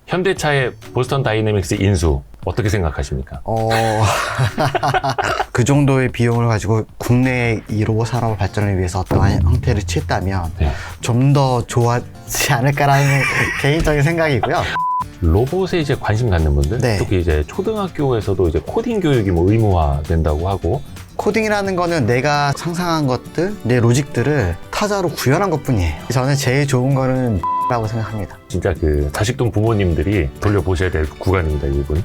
현대차의 보스턴 다이내믹스 인수 어떻게 생각하십니까? 그 정도의 비용을 가지고 국내 1호 산업 발전을 위해서 어떠한 형태를 취했다면 네. 좀 더 좋았지 않을까라는 개인적인 생각이고요. 로봇에 이제 관심 갖는 분들, 네. 특히 이제 초등학교에서도 이제 코딩 교육이 뭐 의무화 된다고 하고, 코딩이라는 거는 내가 상상한 것들, 내 로직들을 타자로 구현한 것뿐이에요. 저는 제일 좋은 거는 라고 생각합니다. 진짜 그 자식동 부모님들이 돌려보셔야 될 구간입니다, 이 부분.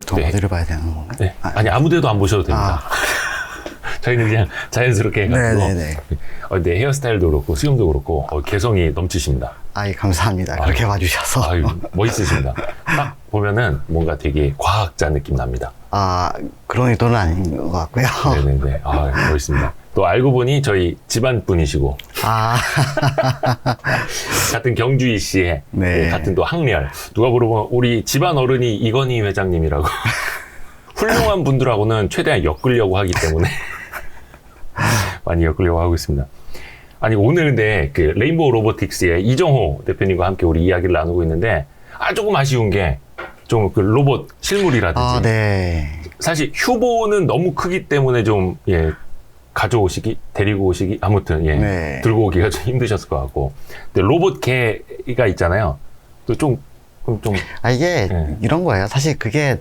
저 네. 어디를 봐야 되는 건가요? 네. 아니, 아무 데도 안 보셔도 됩니다. 저희는 그냥 자연스럽게 해가지고. 네네네. 네, 헤어스타일도 그렇고, 수영도 그렇고, 개성이 넘치십니다. 아이, 감사합니다. 그렇게 봐주셔서. 아유, 멋있으십니다. 딱 보면은 뭔가 되게 과학자 느낌 납니다. 그런 의도는 아닌 것 같고요. 네네네. 멋있습니다. 또 알고 보니 저희 집안 분이시고, 같은 경주이 씨의 네. 같은 또 학렬. 누가 물어보면 우리 집안 어른이 이건희 회장님이라고. 훌륭한 분들하고는 최대한 엮으려고 하기 때문에 많이 엮으려고 하고 있습니다. 아니, 오늘 근데 그 레인보우 로보틱스의 이정호 대표님과 함께 우리 이야기를 나누고 있는데, 조금 아쉬운 게 좀 그 로봇 실물이라든지. 네. 사실 휴보는 너무 크기 때문에 좀, 가져오시기, 데리고 오시기, 아무튼, 네. 들고 오기가 좀 힘드셨을 것 같고. 근데 로봇 개가 있잖아요. 또 좀. 이게 네. 이런 거예요. 사실 그게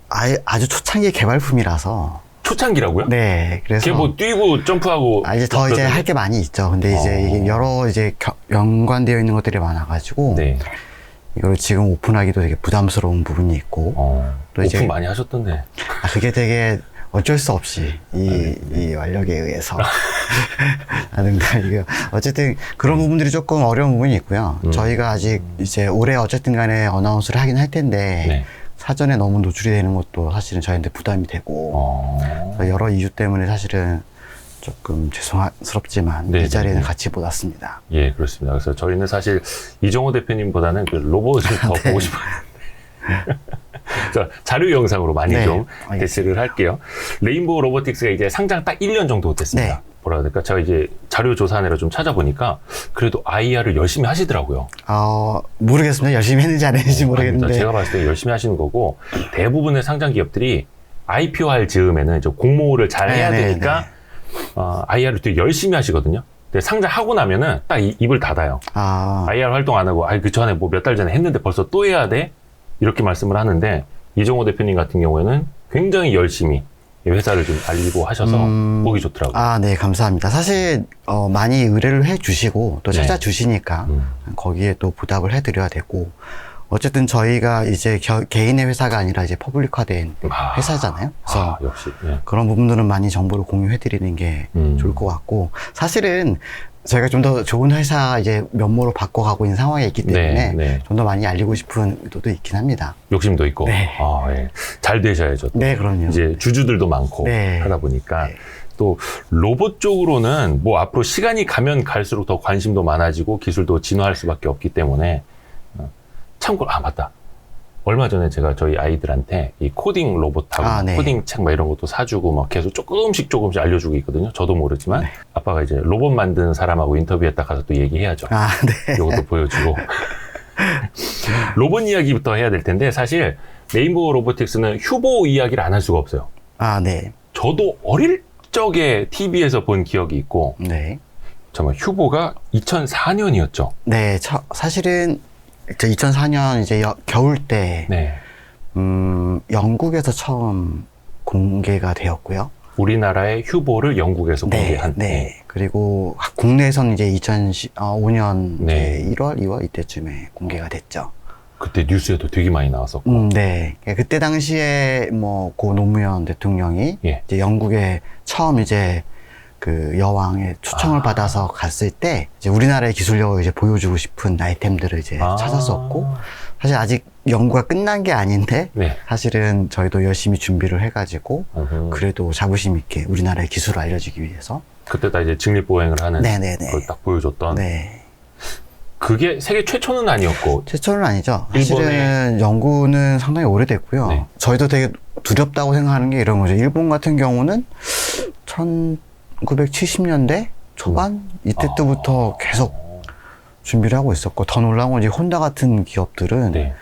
아주 초창기 개발품이라서. 초창기라고요? 네. 그래서. 걔 뭐 뛰고 점프하고. 이제 더 이제 할 게 많이 있죠. 근데 이제 이게 여러 이제 연관되어 있는 것들이 많아가지고. 네. 이걸 지금 오픈하기도 되게 부담스러운 부분이 있고. 또 오픈 이제 많이 하셨던데. 그게 되게 어쩔 수 없이 이 완력에 의해서 하는데 이게 어쨌든 그런 부분들이 조금 어려운 부분이 있고요. 저희가 아직 이제 올해 어쨌든 간에 어나운스를 하긴 할 텐데 네. 사전에 너무 노출이 되는 것도 사실은 저희한테 부담이 되고 여러 이유 때문에 사실은 조금 죄송스럽지만 네, 이 자리에는 네. 같이 못 왔습니다. 예, 그렇습니다. 그래서 저희는 사실 이정호 대표님보다는 그 로봇을 더 보고 싶었는데. 자, 자료 영상으로 많이 네, 좀 알겠습니다. 대시를 할게요. 레인보우 로보틱스가 이제 상장 딱 1년 정도 됐습니다. 네. 뭐라 해야 될까? 제가 이제 자료 조사하느라 좀 찾아보니까 그래도 IR을 열심히 하시더라고요. 모르겠습니다. 열심히 했는지 안 했는지 모르겠는데. 아닙니다. 제가 봤을 때 열심히 하시는 거고, 대부분의 상장 기업들이 IPO할 즈음에는 이제 공모를 잘 해야 네, 되니까 IR을 되게 열심히 하시거든요. 근데 상장하고 나면은 딱 입을 닫아요. IR 활동 안 하고, 그 전에 뭐 몇 달 전에 했는데 벌써 또 해야 돼? 이렇게 말씀을 하는데, 이정호 대표님 같은 경우에는 굉장히 열심히 회사를 좀 알리고 하셔서 보기 좋더라고요. 네, 감사합니다. 사실, 많이 의뢰를 해 주시고, 또 네. 찾아주시니까, 거기에 또 보답을 해드려야 되고, 어쨌든 저희가 이제 개인의 회사가 아니라 이제 퍼블릭화된 회사잖아요. 그래서 역시. 그런 부분들은 많이 정보를 공유해드리는 게 좋을 것 같고, 사실은 저희가 좀 더 좋은 회사 이제 면모로 바꿔가고 있는 상황에 있기 때문에 네. 좀 더 많이 알리고 싶은 의도도 있긴 합니다. 욕심도 있고. 네. 예. 잘 되셔야죠. 또. 네, 그럼요. 이제 주주들도 많고 네. 하다 보니까. 네. 또 로봇 쪽으로는 뭐 앞으로 시간이 가면 갈수록 더 관심도 많아지고 기술도 진화할 수밖에 없기 때문에 참고로 맞다. 얼마 전에 제가 저희 아이들한테 이 코딩 로봇하고 네. 코딩 책 막 이런 것도 사주고 막 계속 조금씩 알려주고 있거든요. 저도 모르지만 네. 아빠가 이제 로봇 만든 사람하고 인터뷰했다 가서 또 얘기해야죠. 네. 이것도 보여주고 로봇 이야기부터 해야 될 텐데 사실 레인보우 로보틱스는 휴보 이야기를 안 할 수가 없어요. 네. 저도 어릴 적에 TV에서 본 기억이 있고 네. 정말 휴보가 2004년이었죠. 네, 사실은 2004년 이제 겨울 때, 네. 영국에서 처음 공개가 되었고요. 우리나라의 휴보를 영국에서 공개한. 네. 그리고 국내에서는 이제 2005년 네. 1월, 2월 이때쯤에 공개가 됐죠. 그때 뉴스에도 되게 많이 나왔었고. 네. 그때 당시에 고 노무현 대통령이 예. 이제 영국에 처음 이제 그 여왕의 초청을 받아서 갔을 때 이제 우리나라의 기술력을 이제 보여주고 싶은 아이템들을 이제 찾았었고, 사실 아직 연구가 끝난 게 아닌데 네. 사실은 저희도 열심히 준비를 해가지고 그래도 자부심 있게 우리나라의 기술을 알려주기 위해서 그때 다 이제 직립보행을 하는 네네네. 그걸 딱 보여줬던. 네. 그게 세계 최초는 아니었고. 최초는 아니죠. 일본의- 사실은 연구는 상당히 오래됐고요. 네. 저희도 되게 두렵다고 생각하는 게 이런 거죠. 일본 같은 경우는 1970년대 초반 이때부터 계속 준비를 하고 있었고, 더 놀라운 건 이제 혼다 같은 기업들은 네.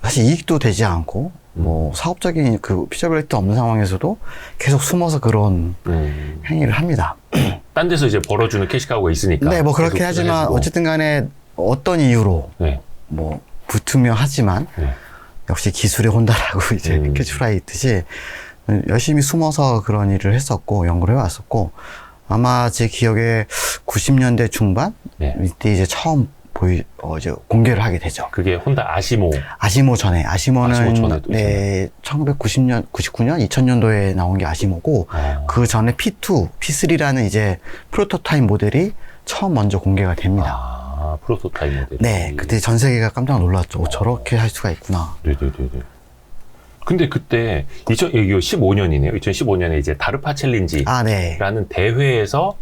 사실 이익도 되지 않고 뭐 사업적인 그 피저빌리티 없는 상황에서도 계속 숨어서 그런 행위를 합니다. 딴 데서 이제 벌어주는 캐시카우가 있으니까. 네, 뭐 그렇게 계속 하지만 해주고. 어쨌든 간에 어떤 이유로 네. 뭐 붙으며 하지만 네. 역시 기술의 혼다라고 이제 캐치프라이 있듯이 열심히 숨어서 그런 일을 했었고 연구를 해왔었고, 아마 제 기억에 90년대 중반 네. 이때 이제 처음 이제 공개를 하게 되죠. 그게 혼다 아시모. 아시모 전에, 아시모는 아시모 전에도 네, 1990년, 99년, 2000년도에 나온 게 아시모고, 그 전에 P2, P3라는 이제 프로토타입 모델이 처음 먼저 공개가 됩니다. 프로토타입 모델. 네, 그때 전 세계가 깜짝 놀랐죠. 저렇게 할 수가 있구나. 네네네네. 근데 그때 2015년이네요. 2015년에 이제 다르파 챌린지라는 네. 대회에서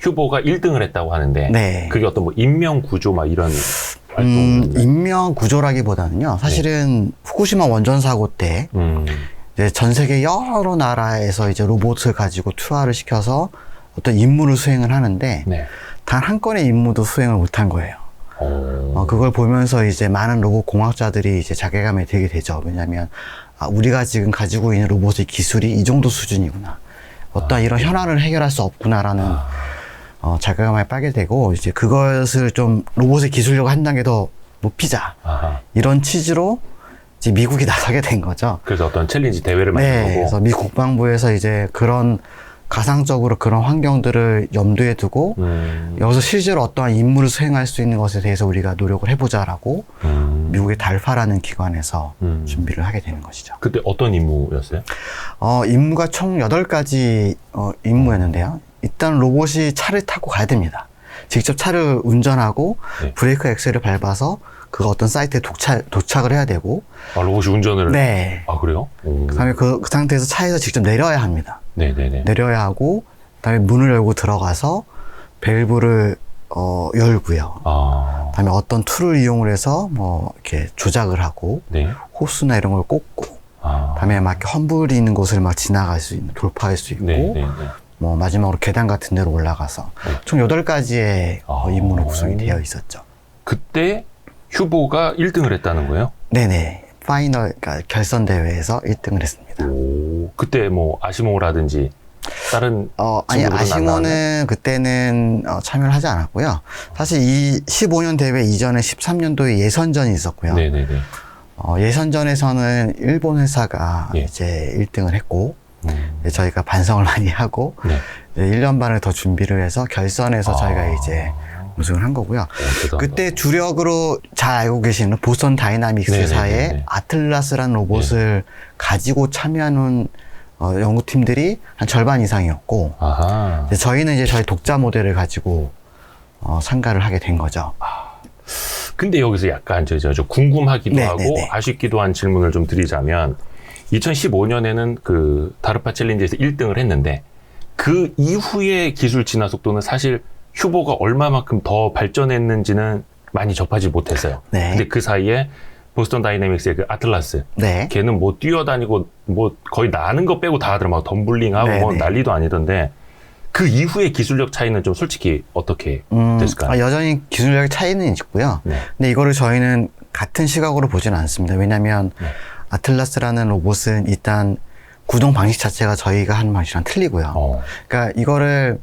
휴보가 1등을 했다고 하는데, 네. 그게 어떤 뭐 인명 구조 막 이런 활동. 인명 구조라기보다는요, 사실은 후쿠시마 원전 사고 때 이제 전 세계 여러 나라에서 이제 로봇을 가지고 투하를 시켜서 어떤 임무를 수행을 하는데, 네. 단 한 건의 임무도 수행을 못한 거예요. 그걸 보면서 이제 많은 로봇 공학자들이 이제 자괴감에 들게 되죠. 왜냐하면 우리가 지금 가지고 있는 로봇의 기술이 이 정도 수준이구나. 어떤 이런 현안을 해결할 수 없구나라는 자괴감에 빠게 되고, 이제 그것을 좀 로봇의 기술력을 한 단계 더 높이자. 이런 취지로 이제 미국이 나서게 된 거죠. 그래서 어떤 챌린지 대회를 만든 네, 거고. 그래서 미 국방부에서 이제 그런 가상적으로 그런 환경들을 염두에 두고 여기서 실제로 어떠한 임무를 수행할 수 있는 것에 대해서 우리가 노력을 해보자라고 미국의 달파라는 기관에서 준비를 하게 되는 것이죠. 그때 어떤 임무였어요? 임무가 총 8가지 임무였는데요. 일단 로봇이 차를 타고 가야 됩니다. 직접 차를 운전하고 네. 브레이크 엑셀을 밟아서 그 어떤 사이트에 도착을 해야 되고. 로봇이 운전을. 네. 그래요? 그다음에 그 상태에서 차에서 직접 내려야 합니다. 네네네. 내려야 하고, 그다음에 문을 열고 들어가서 밸브를 열고요. 그다음에 어떤 툴을 이용을 해서 뭐 이렇게 조작을 하고, 네. 호스나 이런 걸 꽂고, 그다음에 막 이렇게 험불이 있는 곳을 막 지나갈 수 있는, 돌파할 수 있고, 네네네. 뭐 마지막으로 계단 같은 데로 올라가서 총 8가지의 임무로 구성이 되어 있었죠. 그때 휴보가 1등을 했다는 거예요? 네네. 파이널, 그러니까 결선 대회에서 1등을 했습니다. 그때 뭐 아시모라든지 다른 아니, 친구들은 안 아시모는 나왔나요? 그때는 참여를 하지 않았고요. 사실 이 15년 대회 이전에 13년도에 예선전이 있었고요. 네네네. 예선전에서는 일본 회사가 예. 이제 1등을 했고, 저희가 반성을 많이 하고, 네. 1년 반을 더 준비를 해서 결선에서 저희가 이제 우승을 한 거고요. 대단하다. 그때 주력으로 잘 알고 계시는 보스턴 다이나믹스사의 네네네네. 아틀라스라는 로봇을 가지고 참여하는 연구팀들이 한 절반 이상이었고, 이제 저희는 이제 저희 독자 모델을 가지고参加를 하게 된 거죠. 근데 여기서 약간 저 궁금하기도 네, 하고 네, 네. 아쉽기도 한 질문을 좀 드리자면, 2015년에는 그 다르파 챌린지에서 1등을 했는데, 그 이후의 기술 진화 속도는 사실 휴보가 얼마만큼 더 발전했는지는 많이 접하지 못했어요. 네. 근데 그 사이에 보스턴 다이내믹스의 그 아틀라스, 네. 걔는 뭐 뛰어다니고 뭐 거의 나는 거 빼고 다 하더라고요. 덤블링하고 네, 뭐 네. 난리도 아니던데, 그 이후의 기술력 차이는 좀 솔직히 어떻게 됐을까요? 여전히 기술력의 차이는 있고요. 네. 근데 이거를 저희는 같은 시각으로 보지는 않습니다. 왜냐하면 네. 아틀라스라는 로봇은 일단 구동 방식 자체가 저희가 하는 방식이랑 틀리고요. 그러니까 이거를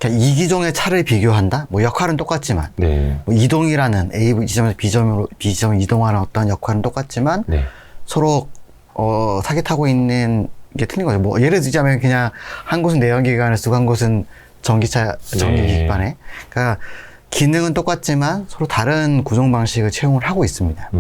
그냥 이 기종의 차를 비교한다? 뭐 역할은 똑같지만, 네. 뭐 이동이라는 A 지점에서 B 지점을 이동하는 어떤 역할은 똑같지만, 네. 서로 타겟하고 있는 게 틀린 거죠. 뭐 예를 들자면 그냥 한 곳은 내연기관에 쓰고 한 곳은 전기기관에. 그러니까 기능은 똑같지만 서로 다른 구동 방식을 채용을 하고 있습니다.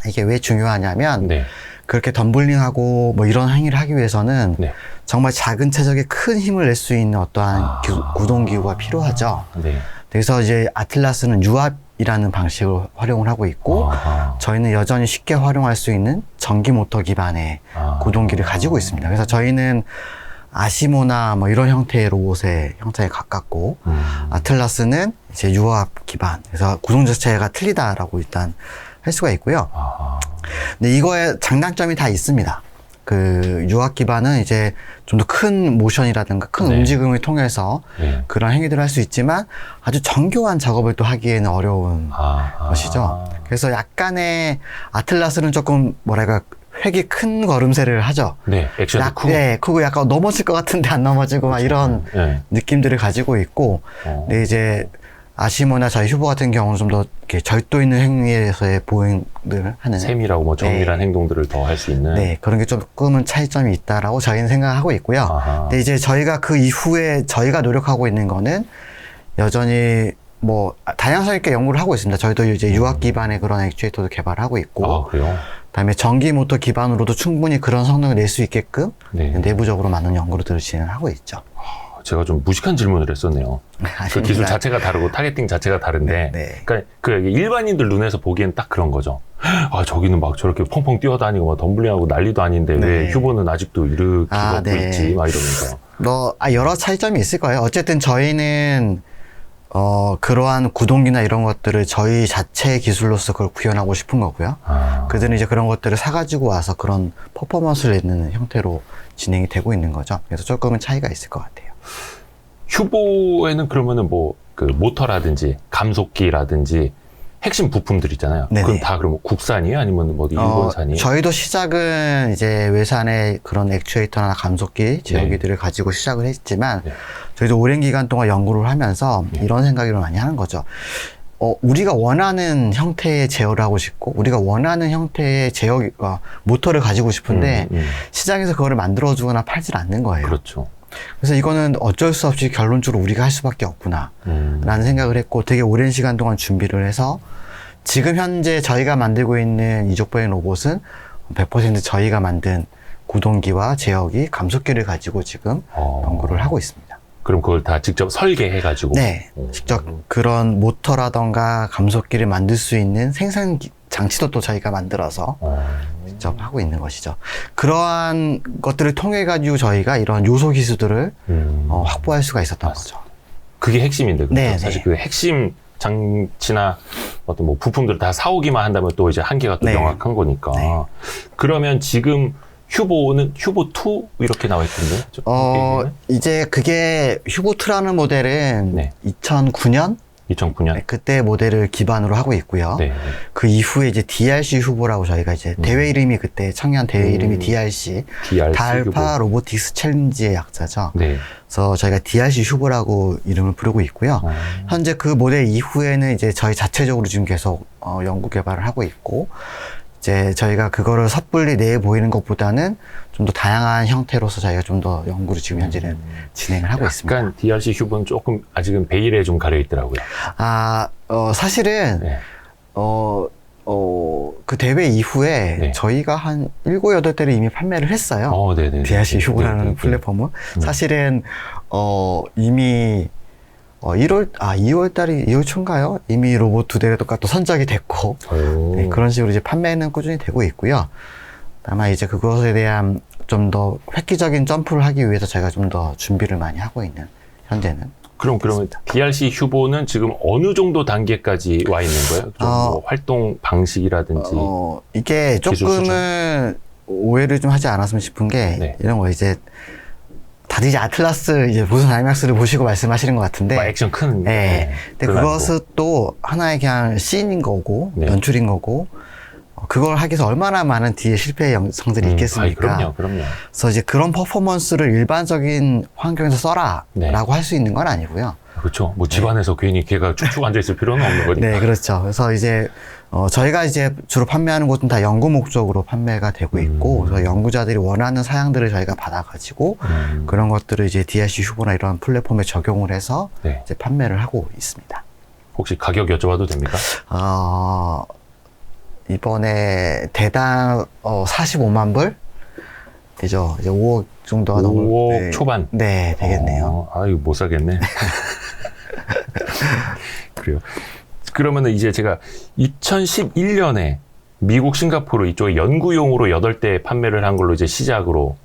이게 왜 중요하냐면, 네. 그렇게 덤블링하고 뭐 이런 행위를 하기 위해서는 네. 정말 작은 체적에 큰 힘을 낼 수 있는 어떠한 구동기구가 필요하죠. 네. 그래서 이제 아틀라스는 유압이라는 방식을 활용을 하고 있고, 저희는 여전히 쉽게 활용할 수 있는 전기 모터 기반의 구동기를 가지고 있습니다. 그래서 저희는 아시모나 뭐 이런 형태의 로봇의 형태에 가깝고, 아틀라스는 이제 유압 기반, 그래서 구동 자체가 틀리다라고 일단 할 수가 있고요. 근데 이거에 장단점이 다 있습니다. 그 유학 기반은 이제 좀 더 큰 모션이라든가 큰 네. 움직임을 통해서 네. 그런 행위들을 할 수 있지만 아주 정교한 작업을 또 하기에는 어려운 것이죠. 그래서 약간의 아틀라스는 조금 뭐랄까 획이 큰 걸음새를 하죠. 네, 액션도 크고. 네, 크고 약간 넘어질 것 같은데 안 넘어지고 막 이런 네. 느낌들을 가지고 있고, 근데 이제 아시모나 저희 휴보 같은 경우는 좀 더 이렇게 절도 있는 행위에서의 보행을 하는 세밀하고 뭐 정밀한 네. 행동들을 더 할 수 있는. 네, 그런 게 조금은 차이점이 있다라고 저희는 생각하고 있고요. 아하. 근데 이제 저희가 그 이후에 저희가 노력하고 있는 거는 여전히 뭐 다양성 있게 연구를 하고 있습니다. 저희도 이제 유학 기반의 그런 액추에이터도 개발하고 있고, 아, 그래요? 그다음에 전기 모터 기반으로도 충분히 그런 성능을 낼 수 있게끔 네. 내부적으로 많은 연구를 진행하고 있죠. 제가 좀 무식한 질문을 했었네요. 그 기술 아닙니다. 자체가 다르고 타겟팅 자체가 다른데, 네, 네. 그러니까 그 일반인들 눈에서 보기엔 딱 그런 거죠. 아, 저기는 막 저렇게 펑펑 뛰어다니고 막 덤블링하고 난리도 아닌데 왜 네. 휴보는 아직도 이렇게 걷고 네. 있지? 막 이러면서. 여러 차이점이 있을 거예요. 어쨌든 저희는 그러한 구동기나 이런 것들을 저희 자체의 기술로서 그걸 구현하고 싶은 거고요. 그들은 이제 그런 것들을 사가지고 와서 그런 퍼포먼스를 내는 형태로 진행이 되고 있는 거죠. 그래서 조금은 차이가 있을 것 같아요. 휴보에는 그러면은 뭐 그 모터라든지 감속기라든지 핵심 부품들 있잖아요. 네네. 그건 다 그럼 국산이에요? 아니면 뭐 일본산이에요? 저희도 시작은 이제 외산의 그런 액추에이터나 감속기, 제어기들을 가지고 시작을 했지만, 네. 저희도 오랜 기간 동안 연구를 하면서 이런 생각을 많이 하는 거죠. 우리가 원하는 형태의 제어를 하고 싶고, 우리가 원하는 형태의 모터를 가지고 싶은데, 시장에서 그거를 만들어주거나 팔질 않는 거예요. 그렇죠. 그래서 이거는 어쩔 수 없이 결론적으로 우리가 할 수밖에 없구나 라는 생각을 했고, 되게 오랜 시간 동안 준비를 해서 지금 현재 저희가 만들고 있는 이족보행 로봇은 100% 저희가 만든 구동기와 제어기, 감속기를 가지고 지금 연구를 하고 있습니다. 그럼 그걸 다 직접 설계해가지고? 네, 직접 그런 모터라던가 감속기를 만들 수 있는 생산 장치도 또 저희가 만들어서 직접 하고 있는 것이죠. 그러한 것들을 통해 가지고 저희가 이런 요소 기술들을 확보할 수가 있었던 거죠. 그게 핵심인데, 그렇죠? 네, 사실 네. 그 핵심 장치나 어떤 뭐 부품들을 다 사오기만 한다면 또 이제 한계가 또 네. 명확한 거니까. 네. 그러면 지금 휴보는 휴보2 이렇게 나와 있던데? 이제 그게 휴보2라는 모델은 네. 2009년? 2009년? 그때 모델을 기반으로 하고 있고요. 네. 그 이후에 이제 DRC 휴보라고 저희가 이제 대회 이름이 그때 청년 대회 이름이 DRC, DRC 달파 휴보. 로보틱스 챌린지의 약자죠. 네. 그래서 저희가 DRC 휴보라고 이름을 부르고 있고요. 현재 그 모델 이후에는 이제 저희 자체적으로 지금 계속 연구 개발을 하고 있고, 이제 저희가 그거를 섣불리 내 보이는 것보다는 좀 더 다양한 형태로서 저희가 좀 더 연구를 지금 현재는 진행을 하고 있습니다. 약간 DRC 휴보는 조금 아직은 베일에 좀 가려 있더라고요. 사실은 네. 그 대회 이후에 네. 저희가 한 7, 8대를 이미 판매를 했어요. 네네. DRC 휴보라는 플랫폼은. 사실은, 이미, 2월 달이, 2월 초인가요? 이미 로봇 2대가 또 선적이 됐고, 네, 그런 식으로 이제 판매는 꾸준히 되고 있고요. 다만 이제 그것에 대한 좀 더 획기적인 점프를 하기 위해서 저희가 좀 더 준비를 많이 하고 있는, 현재는. 그러면 DRC 휴보는 지금 어느 정도 단계까지 와 있는 거예요? 좀 뭐 활동 방식이라든지. 이게 조금은 오해를 좀 하지 않았으면 싶은 게, 네. 이런 거 이제, 다들 이제 아틀라스, 이제 보선 아이맥스를 보시고 말씀하시는 것 같은데. 뭐 액션 큰. 네. 근데 그것은 또 하나의 그냥 씬인 거고, 네. 연출인 거고, 그걸 하기 위해서 얼마나 많은 뒤에 실패의 영상들이 있겠습니까? 그럼요. 그래서 이제 그런 퍼포먼스를 일반적인 환경에서 써라, 네. 라고 할 수 있는 건 아니고요. 그렇죠. 뭐 집안에서 괜히 걔가 쭉쭉 앉아있을 필요는 없는 거니까. 네, 그렇죠. 그래서 이제, 저희가 이제 주로 판매하는 곳은 다 연구 목적으로 판매가 되고 있고, 그래서 연구자들이 원하는 사양들을 저희가 받아가지고, 그런 것들을 이제 DRC 휴보나 이런 플랫폼에 적용을 해서, 네. 이제 판매를 하고 있습니다. 혹시 가격 여쭤봐도 됩니까? 이번에 대당, 45만 불? 되죠. 이제 5억 정도가 5억 네. 초반? 네, 되겠네요. 이거 못 사겠네. 그래요. 그러면은 이제 제가 2011년에 미국, 싱가포르 이쪽에 연구용으로 8대 판매를 한 걸로 이제 시작으로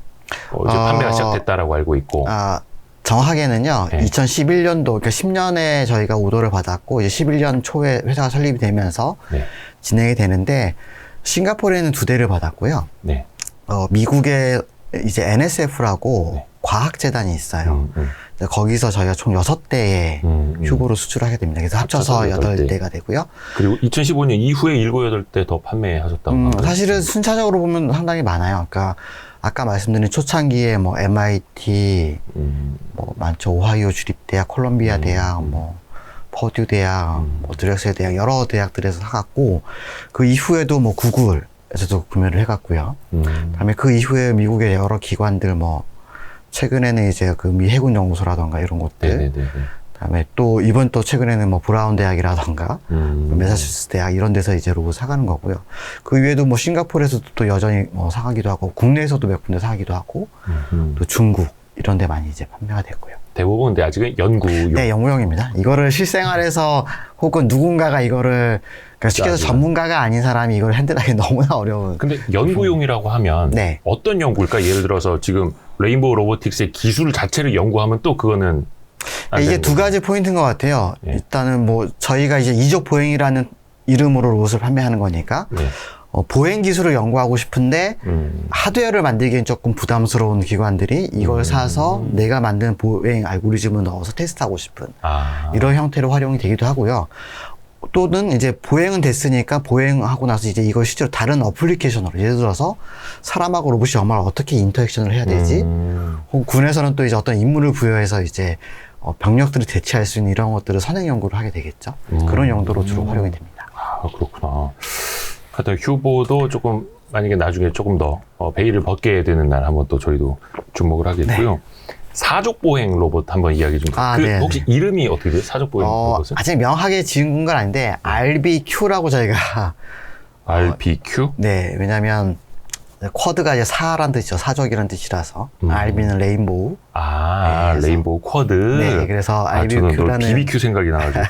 이제 판매가 시작됐다라고 알고 있고. 정확하게는요, 네. 2011년도, 그러니까 10년에 저희가 오더를 받았고, 이제 11년 초에 회사가 설립이 되면서 네. 진행이 되는데, 싱가포르에는 2대를 받았고요. 네. 미국의 이제 NSF라고 과학재단이 있어요. 거기서 저희가 총 6대의 큐브를 수출하게 됩니다. 그래서 합쳐서 8대가 되고요. 그리고 2015년 이후에 7, 8대 더 판매하셨다고. 사실은 순차적으로 보면 상당히 많아요. 그러니까 아까 말씀드린 초창기에 뭐 MIT, 뭐 많죠. 오하이오 주립대학, 콜롬비아 대학, 뭐 퍼듀 대학, 뭐 드렉셀 대학, 여러 대학들에서 사갔고, 그 이후에도 뭐 구글에서도 구매를 해갔고요. 그다음에 그 이후에 미국의 여러 기관들 뭐 최근에는 이제 그 미 해군 연구소라던가 이런 곳들. 네네네. 그다음에 또 이번 또 최근에는 뭐 브라운 대학이라던가 매사추세츠 대학 이런 데서 이제 로봇 사가는 거고요. 그 외에도 뭐 싱가포르에서도 또 여전히 뭐 사가기도 하고 국내에서도 몇 군데 사가기도 하고 또 중국 이런 데 많이 이제 판매가 됐고요. 대부분 근데 아직은 연구용. 네, 연구용입니다. 이거를 실생활에서 혹은 누군가가 이거를 그러니까 쉽게 해서 전문가가 아닌 사람이 이걸 핸들하기 너무나 어려운. 근데 연구용이라고 하면 네. 어떤 연구일까? 예를 들어서 지금 레인보우 로보틱스의 기술 자체를 연구하면 또 그거는 이게 두 가지 포인트인 것 같아요. 네. 일단은 뭐 저희가 이제 이족 보행이라는 이름으로 로봇을 판매하는 거니까 네. 보행 기술을 연구하고 싶은데 하드웨어를 만들기엔 조금 부담스러운 기관들이 이걸 사서 내가 만든 보행 알고리즘을 넣어서 테스트하고 싶은 이런 형태로 활용이 되기도 하고요. 또는 이제 보행은 됐으니까 보행하고 나서 이제 이걸 실제로 다른 어플리케이션으로 예를 들어서 사람하고 로봇이 정말 어떻게 인터액션을 해야 되지? 혹은 군에서는 또 이제 어떤 임무를 부여해서 이제 병력들을 대체할 수 있는 이런 것들을 선행 연구를 하게 되겠죠. 그런 용도로 주로 활용이 됩니다. 아, 그렇구나. 하여튼 휴보도 조금 만약에 나중에 조금 더 베일을 벗게 되는 날 한번 또 저희도 주목을 하겠고요. 네. 사족 보행 로봇 한번 이야기 좀. 네. 혹시 이름이 어떻게 돼요? 사족 보행 로봇은? 아직 명확하게 지은 건 아닌데 RBQ라고 저희가 RBQ? 네, 왜냐하면 쿼드가 이제 사란 뜻이죠. 사족이란 뜻이라서 RB는 레인보우. 네, 레인보우 쿼드. 네, 그래서 RBQ라는 저는 BBQ 생각이 나가지고.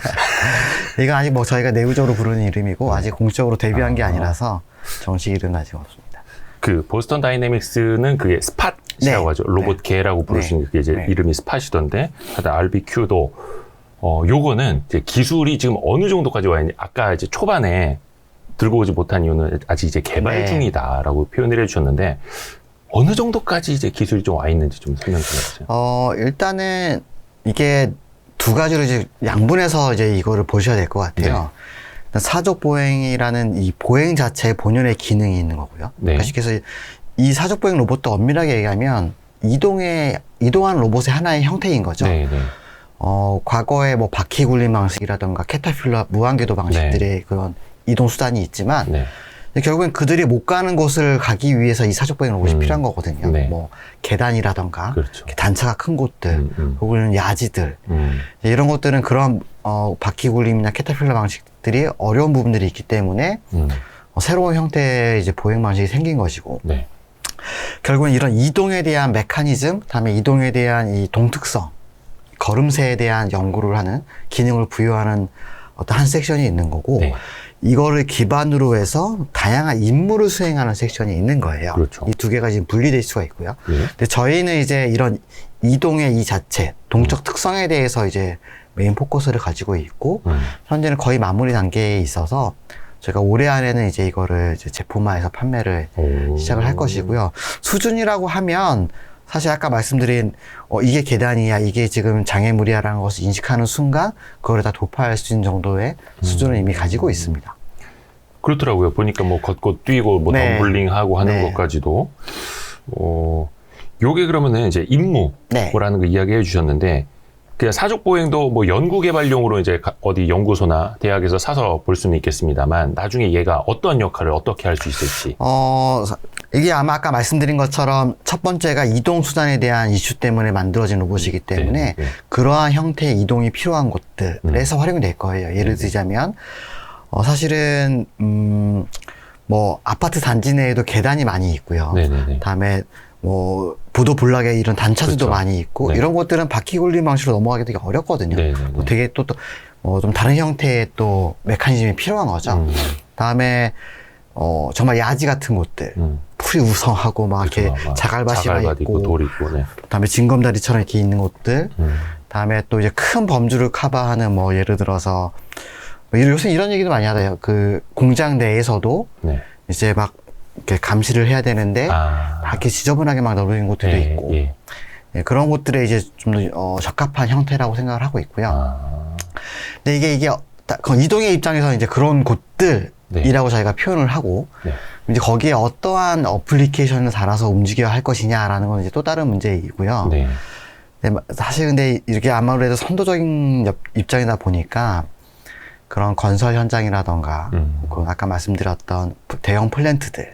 이건 아직 뭐 저희가 내부적으로 부르는 이름이고 아직 공식적으로 데뷔한 게 아니라서 정식 이름은 아직 없습니다. 그 보스턴 다이내믹스는 그게 스팟이라고 하죠. 로봇계라고 부르시는 그게 이제 이름이 스팟이던데, 하여튼 RBQ도 요거는 이제 기술이 지금 어느 정도까지 와 있는지 아까 이제 초반에 들고 오지 못한 이유는 아직 이제 개발 중이다라고 표현을 해주셨는데 어느 정도까지 이제 기술이 좀 와 있는지 좀 설명 좀 해주세요. 일단은 이게 두 가지로 이제 양분해서 이제 이거를 보셔야 될 것 같아요. 사족 보행이라는 이 보행 자체의 본연의 기능이 있는 거고요. 그러니까 쉽게 해서 이 사족 보행 로봇도 엄밀하게 얘기하면 이동하는 로봇의 하나의 형태인 거죠. 과거에 뭐 바퀴 굴림 방식이라던가 캐터필러 무한궤도 방식들의 그런 이동 수단이 있지만 결국엔 그들이 못 가는 곳을 가기 위해서 이 사족 보행 로봇이 필요한 거거든요. 뭐 계단이라던가 단차가 큰 곳들 혹은 야지들 이런 것들은 그런 바퀴 굴림이나 캐터필러 방식들이 어려운 부분들이 있기 때문에 새로운 형태의 이제 보행 방식이 생긴 것이고 결국은 이런 이동에 대한 메커니즘, 다음에 이동에 대한 이 동특성, 걸음새에 대한 연구를 하는 기능을 부여하는 어떤 한 섹션이 있는 거고 이거를 기반으로 해서 다양한 임무를 수행하는 섹션이 있는 거예요. 이 두 개가 지금 분리될 수가 있고요. 근데 저희는 이제 이런 이동의 이 자체, 동적 특성에 대해서 이제 메인 포커스를 가지고 있고 현재는 거의 마무리 단계에 있어서 저희가 올해 안에는 이제 이거를 이제 제품화해서 판매를 시작을 할 것이고요. 수준이라고 하면 사실 아까 말씀드린 이게 계단이야, 이게 지금 장애물이야라는 것을 인식하는 순간 그걸 다 도파할 수 있는 정도의 수준을 이미 가지고 있습니다. 그렇더라고요. 보니까 뭐 걷고 뛰고 뭐 덤블링하고 하는 것까지도. 요게 그러면은 이제 임무라는 거 이야기해 주셨는데 그냥 사족 보행도 뭐 연구 개발용으로 이제 어디 연구소나 대학에서 사서 볼 수는 있겠습니다만 나중에 얘가 어떤 역할을 어떻게 할 수 있을지. 이게 아마 아까 말씀드린 것처럼 첫 번째가 이동 수단에 대한 이슈 때문에 만들어진 로봇이기 때문에 그러한 형태의 이동이 필요한 곳들에서 활용이 될 거예요. 예를 들자면 사실은 뭐 아파트 단지 내에도 계단이 많이 있고요. 다음에 뭐 부도 불락에 이런 단차들도 많이 있고 이런 것들은 바퀴 굴림 방식으로 넘어가기 되게 어렵거든요. 되게 또 좀 다른 형태의 또 메커니즘이 필요한 거죠. 다음에 정말 야지 같은 곳들 풀이 우성하고 막 이렇게 자갈밭이 있고 돌 있고 다음에 징검다리처럼 이렇게 있는 곳들 다음에 또 이제 큰 범주를 커버하는 뭐 예를 들어서 요새 이런 얘기도 많이 하대요. 그 공장 내에서도 이제 막 이렇게 감시를 해야 되는데 다 이렇게 지저분하게 막 넓어진 곳들도 있고 예, 그런 곳들에 이제 좀 더 적합한 형태라고 생각을 하고 있고요. 근데 이게 이동의 입장에서 이제 그런 곳들이라고 저희가 표현을 하고 이제 거기에 어떠한 어플리케이션을 달아서 움직여야 할 것이냐라는 건 이제 또 다른 문제이고요. 네, 사실 근데 이렇게 아무래도 선도적인 입장이다 보니까 그런 건설 현장이라던가 혹은 아까 말씀드렸던 대형 플랜트들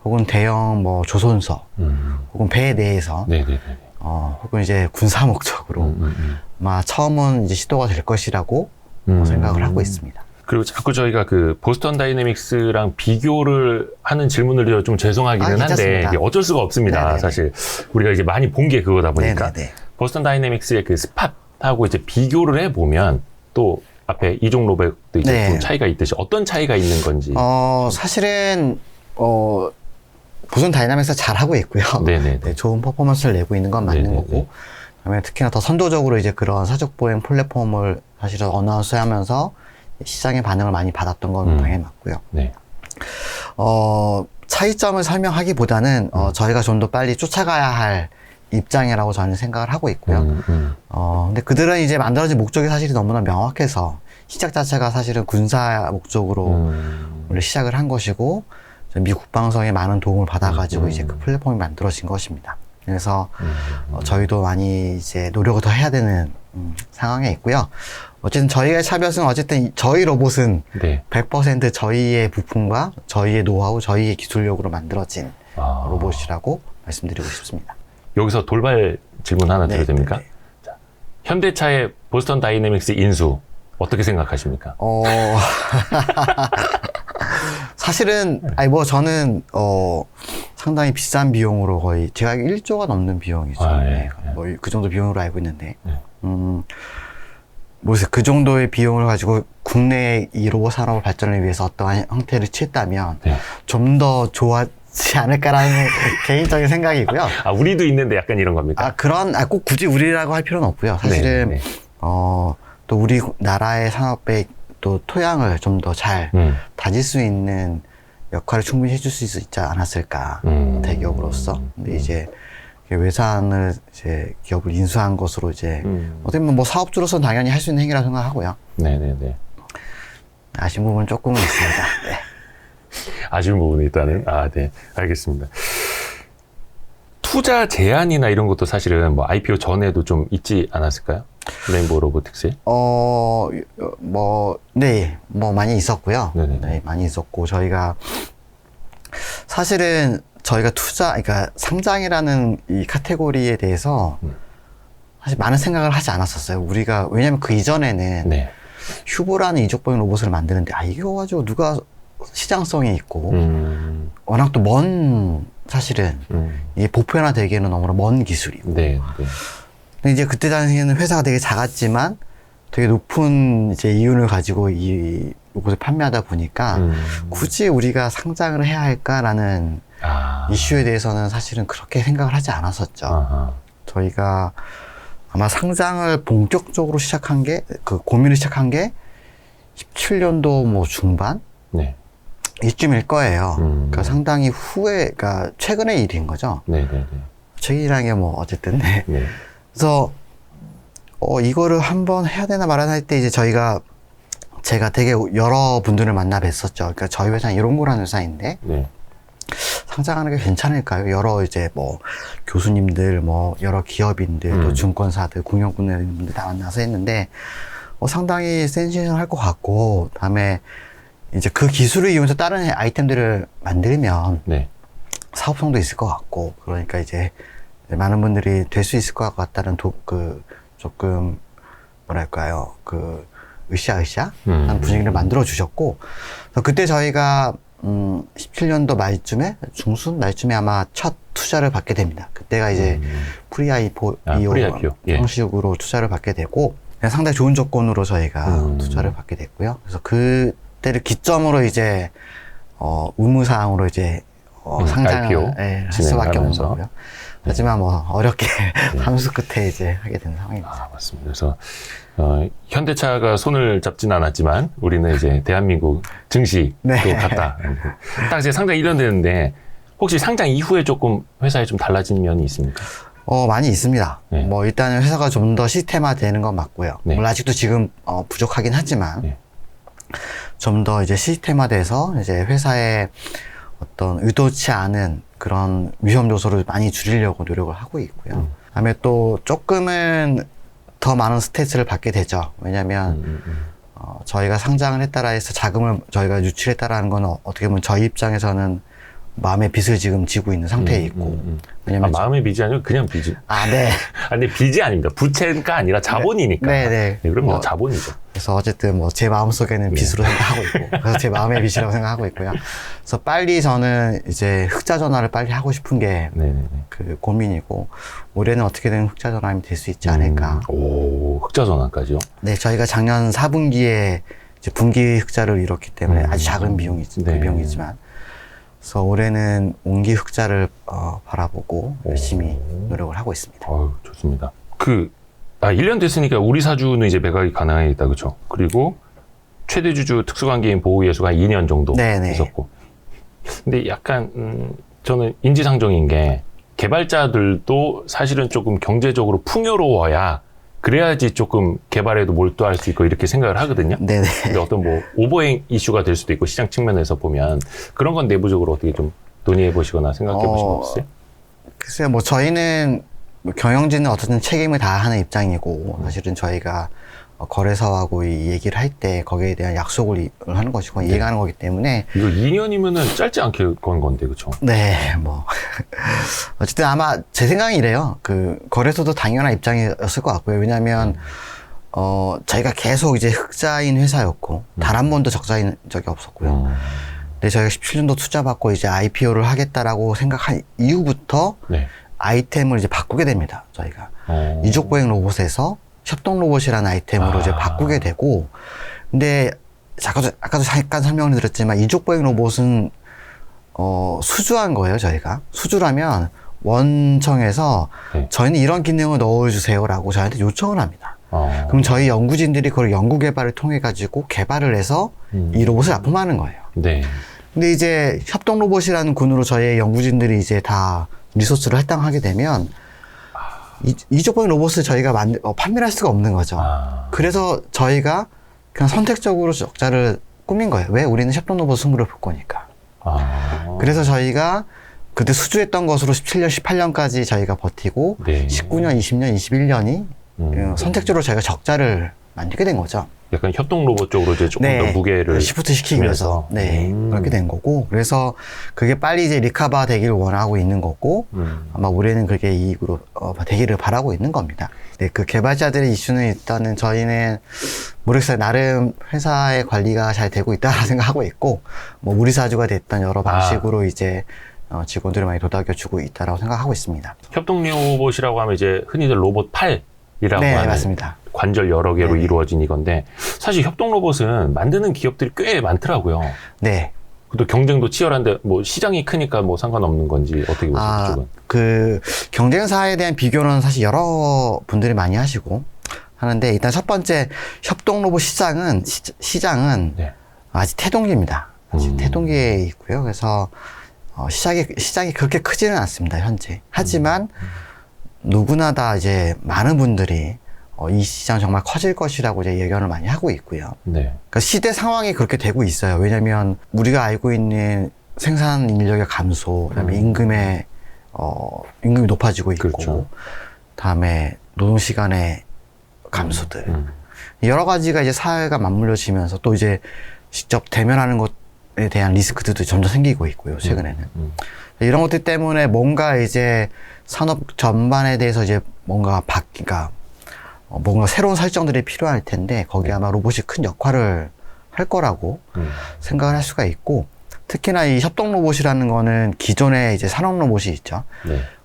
혹은 대형 뭐 조선소 혹은 배 내에서 혹은 이제 군사 목적으로 아마 처음은 이제 시도가 될 것이라고 생각을 하고 있습니다. 그리고 자꾸 저희가 그 보스턴 다이내믹스랑 비교를 하는 질문을 드려 좀 죄송하기는 한데 이게 어쩔 수가 없습니다. 네네네. 사실 우리가 이제 많이 본 게 그거다 보니까 네네네. 보스턴 다이내믹스의 그 스팟하고 이제 비교를 해보면 또 앞에 이종 로백도 이제 좀 차이가 있듯이 어떤 차이가 있는 건지. 사실은 보스턴 다이내믹스가 잘 하고 있고요. 네, 좋은 퍼포먼스를 내고 있는 건 맞는 거고. 그다음에 특히나 더 선도적으로 이제 그런 사적 보행 플랫폼을 사실은 어나운스하면서 시장의 반응을 많이 받았던 건 당연히 맞고요. 차이점을 설명하기보다는 저희가 좀 더 빨리 쫓아가야 할 입장이라고 저는 생각을 하고 있고요. 근데 그들은 이제 만들어진 목적이 사실은 너무나 명확해서 시작 자체가 사실은 군사 목적으로 원래 시작을 한 것이고 미 국방성에 많은 도움을 받아가지고 이제 그 플랫폼이 만들어진 것입니다. 그래서 저희도 많이 이제 노력을 더 해야 되는 상황에 있고요. 어쨌든 저희의 차별은 어쨌든 저희 로봇은 100% 저희의 부품과 저희의 노하우, 저희의 기술력으로 만들어진 로봇이라고 말씀드리고 싶습니다. 여기서 돌발 질문 하나 드려도 됩니까? 자, 현대차의 보스턴 다이내믹스 인수 어떻게 생각하십니까? 사실은 저는 상당히 비싼 비용으로 거의 제가 1조가 넘는 비용이죠. 뭐 그 정도 비용으로 알고 있는데 그 정도의 비용을 가지고 국내 이 로봇 산업을 발전을 위해서 어떠한 형태를 취했다면 좀 더 좋았지 않을까라는 개인적인 생각이고요. 우리도 있는데 약간 이런 겁니까? 꼭 굳이 우리라고 할 필요는 없고요. 사실은 또 우리 나라의 산업의 또 토양을 좀 더 잘 다질 수 있는 역할을 충분히 해줄 수 있지 않았을까 대기업으로서. 근데 이제 외산을 이제 기업을 인수한 것으로 이제 어떻게 보면 뭐 사업주로서는 당연히 할 수 있는 행위라고 생각하고요. 아쉬운 부분은 조금은 있습니다. 아쉬운 부분이 있다는? 알겠습니다. 투자 제한이나 이런 것도 사실은 뭐 IPO 전에도 좀 있지 않았을까요? 레인보우 로보틱스에? 많이 있었고요. 많이 있었고, 사실은 저희가 그러니까 상장이라는 이 카테고리에 대해서 사실 많은 생각을 하지 않았었어요. 왜냐면 그 이전에는 휴보라는 이족보행 로봇을 만드는데, 이거 가지고 누가 시장성이 있고, 워낙 또 사실은 이게 보편화 되기에는 너무나 먼 기술이고. 근데 이제 그때 당시에는 회사가 되게 작았지만 되게 높은 이제 이윤을 가지고 이 로봇을 판매하다 보니까 굳이 우리가 상장을 해야 할까라는 이슈에 대해서는 사실은 그렇게 생각을 하지 않았었죠. 저희가 아마 상장을 본격적으로 고민을 시작한 게 17년도 뭐 중반? 이쯤일 거예요. 그러니까 상당히 그러니까 최근의 일인 거죠. 최근이라는 게 뭐 어쨌든. 그래서 이거를 한번 해야 되나 말아나 할 때 이제 제가 되게 여러 분들을 만나 뵀었죠. 그러니까 저희 회사는 이론고라는 회사인데 상장하는 게 괜찮을까요? 여러 이제 뭐 교수님들, 뭐 여러 기업인들, 또 증권사들, 공연꾼들 다 만나서 했는데 상당히 센세이션할 것 같고, 다음에 이제 그 기술을 이용해서 다른 아이템들을 만들면 사업성도 있을 것 같고, 그러니까 이제 많은 분들이 될 수 있을 것 같다는 조금 뭐랄까요, 으쌰으쌰 한 분위기를 만들어 주셨고, 그때 저희가 17년도 말쯤에 중순 말쯤에 아마 첫 투자를 받게 됩니다. 그때가 이제 프리IPO 형식으로 투자를 받게 되고, 상당히 좋은 조건으로 저희가 투자를 받게 됐고요. 그래서 그때를 기점으로 이제 의무사항으로 이제 상장을 할 수밖에 없는 거고요. 하지만 뭐 어렵게 함수 끝에 이제 하게 된 상황입니다. 아, 맞습니다. 그래서 현대차가 손을 잡진 않았지만 우리는 이제 대한민국 증시도 네. 갔다. 딱 이제 상장 1년 됐는데 혹시 상장 이후에 조금 회사에 좀 달라진 면이 있습니까? 많이 있습니다. 네. 뭐 일단은 회사가 좀 더 시스템화 되는 건 맞고요. 네. 물론 아직도 지금 부족하긴 하지만 네. 좀 더 이제 시스템화돼서 이제 회사의 어떤 의도치 않은 그런 위험 요소를 많이 줄이려고 노력을 하고 있고요. 그다음에 또 조금은 더 많은 스트레스를 받게 되죠. 왜냐하면 저희가 상장을 했다라 해서 자금을 저희가 유출했다라는 건 어떻게 보면 저희 입장에서는 마음의 빚을 지금 지고 있는 상태에 있고. 왜냐면 마음의 빚이 아니고 그냥 빚이. 네. 아니, 빚이 아닙니다. 부채가 아니라 자본이니까. 네. 그럼요, 자본이죠. 그래서 어쨌든 뭐 제 마음속에는 빚으로 생각하고 있고, 그래서 제 마음의 빚이라고 생각하고 있고요. 그래서 빨리 저는 이제 흑자 전환을 빨리 하고 싶은 게 그 고민이고, 올해는 어떻게든 흑자 전환이 될 수 있지 않을까. 오, 흑자 전환까지요? 네, 저희가 작년 4분기에 이제 분기 흑자를 이뤘기 때문에 아주 작은 비용이지만, 그래서 올해는 온기 흑자를 바라보고 열심히 노력을 하고 있습니다. 좋습니다. 1년 됐으니까 우리 사주는 이제 매각이 가능하겠다, 그렇죠? 그리고 최대 주주 특수관계인 보호예수가 한 2년 정도 있었고. 근데 약간 저는 인지상정인 게 개발자들도 사실은 조금 경제적으로 풍요로워야 그래야지 조금 개발에도 몰두할 수 있고 이렇게 생각을 하거든요. 네네. 근데 어떤 뭐 오버행 이슈가 될 수도 있고 시장 측면에서 보면 그런 건 내부적으로 어떻게 좀 논의해 보시거나 생각해 보신 거 없어요? 글쎄요, 뭐 저희는 경영진은 어쨌든 책임을 다하는 입장이고 사실은 저희가 거래사하고 이 얘기를 할 때 거기에 대한 약속을 하는 것이고 이해가는 거기 때문에 이거 2년이면은 짧지 않게 건 건데, 그렇죠? 네, 뭐 어쨌든 아마 제 생각이 이래요. 그 거래소도 당연한 입장이었을 것 같고요. 왜냐하면 저희가 계속 이제 흑자인 회사였고 단 한 번도 적자인 적이 없었고요. 근데 저희가 17년도 투자받고 이제 IPO를 하겠다라고 생각한 이후부터 아이템을 이제 바꾸게 됩니다. 저희가 이족보행 로봇에서 협동 로봇이라는 아이템으로 이제 바꾸게 되고, 근데 아까도 잠깐 설명을 드렸지만 이족보행 로봇은 수주한 거예요. 저희가 수주라면 원청에서 저희는 이런 기능을 넣어주세요라고 저희한테 요청을 합니다. 그럼 저희 연구진들이 그걸 연구 개발을 통해 가지고 개발을 해서 이 로봇을 납품하는 거예요. 네. 근데 이제 협동 로봇이라는 군으로 저희 연구진들이 이제 다 리소스를 할당하게 되면 이족보행 로봇을 저희가 판매를 할 수가 없는 거죠. 그래서 저희가 그냥 선택적으로 적자를 꾸민 거예요. 왜? 우리는 협동 로봇 승부를 볼 거니까. 그래서 저희가 그때 수주했던 것으로 17년, 18년까지 저희가 버티고 19년, 20년, 21년이 선택적으로 저희가 적자를 만들게 된 거죠. 약간 협동 로봇 쪽으로 이제 조금 더 무게를 시프트 시키기 위해서 그렇게 된 거고, 그래서 그게 빨리 이제 리카바 되기를 원하고 있는 거고 아마 올해는 그게 이익으로 되기를 바라고 있는 겁니다. 네, 그 개발자들의 이슈는 일단은 저희는 모르겠어요. 나름 회사의 관리가 잘 되고 있다라고 생각하고 있고, 뭐 우리 사주가 됐던 여러 방식으로 이제 직원들을 많이 도닥여주고 있다라고 생각하고 있습니다. 협동 로봇이라고 하면 이제 흔히들 로봇 8이라고 하는 맞습니다. 관절 여러 개로 이루어진 이건데, 사실 협동 로봇은 만드는 기업들이 꽤 많더라고요. 네. 또 경쟁도 치열한데 뭐 시장이 크니까 뭐 상관없는 건지 어떻게 보세요? 그쪽은? 그 경쟁사에 대한 비교는 사실 여러 분들이 많이 하시고 하는데, 일단 첫 번째 협동 로봇 시장은 아직 태동기입니다. 아직 태동기에 있고요. 그래서 시장이 그렇게 크지는 않습니다, 현재. 하지만 누구나 다 이제 많은 분들이 이 시장 정말 커질 것이라고 이제 예견을 많이 하고 있고요. 그러니까 시대 상황이 그렇게 되고 있어요. 왜냐하면 우리가 알고 있는 생산 인력의 감소, 그다음에 임금이 높아지고 있고, 그다음에 노동 시간의 감소들, 여러 가지가 이제 사회가 맞물려지면서 또 이제 직접 대면하는 것에 대한 리스크들도 점점 생기고 있고요. 최근에는 이런 것들 때문에 뭔가 이제 산업 전반에 대해서 이제 뭔가 뭔가 새로운 설정들이 필요할 텐데 거기에 아마 로봇이 큰 역할을 할 거라고 생각을 할 수가 있고, 특히나 이 협동 로봇이라는 거는 기존의 이제 산업 로봇이 있죠.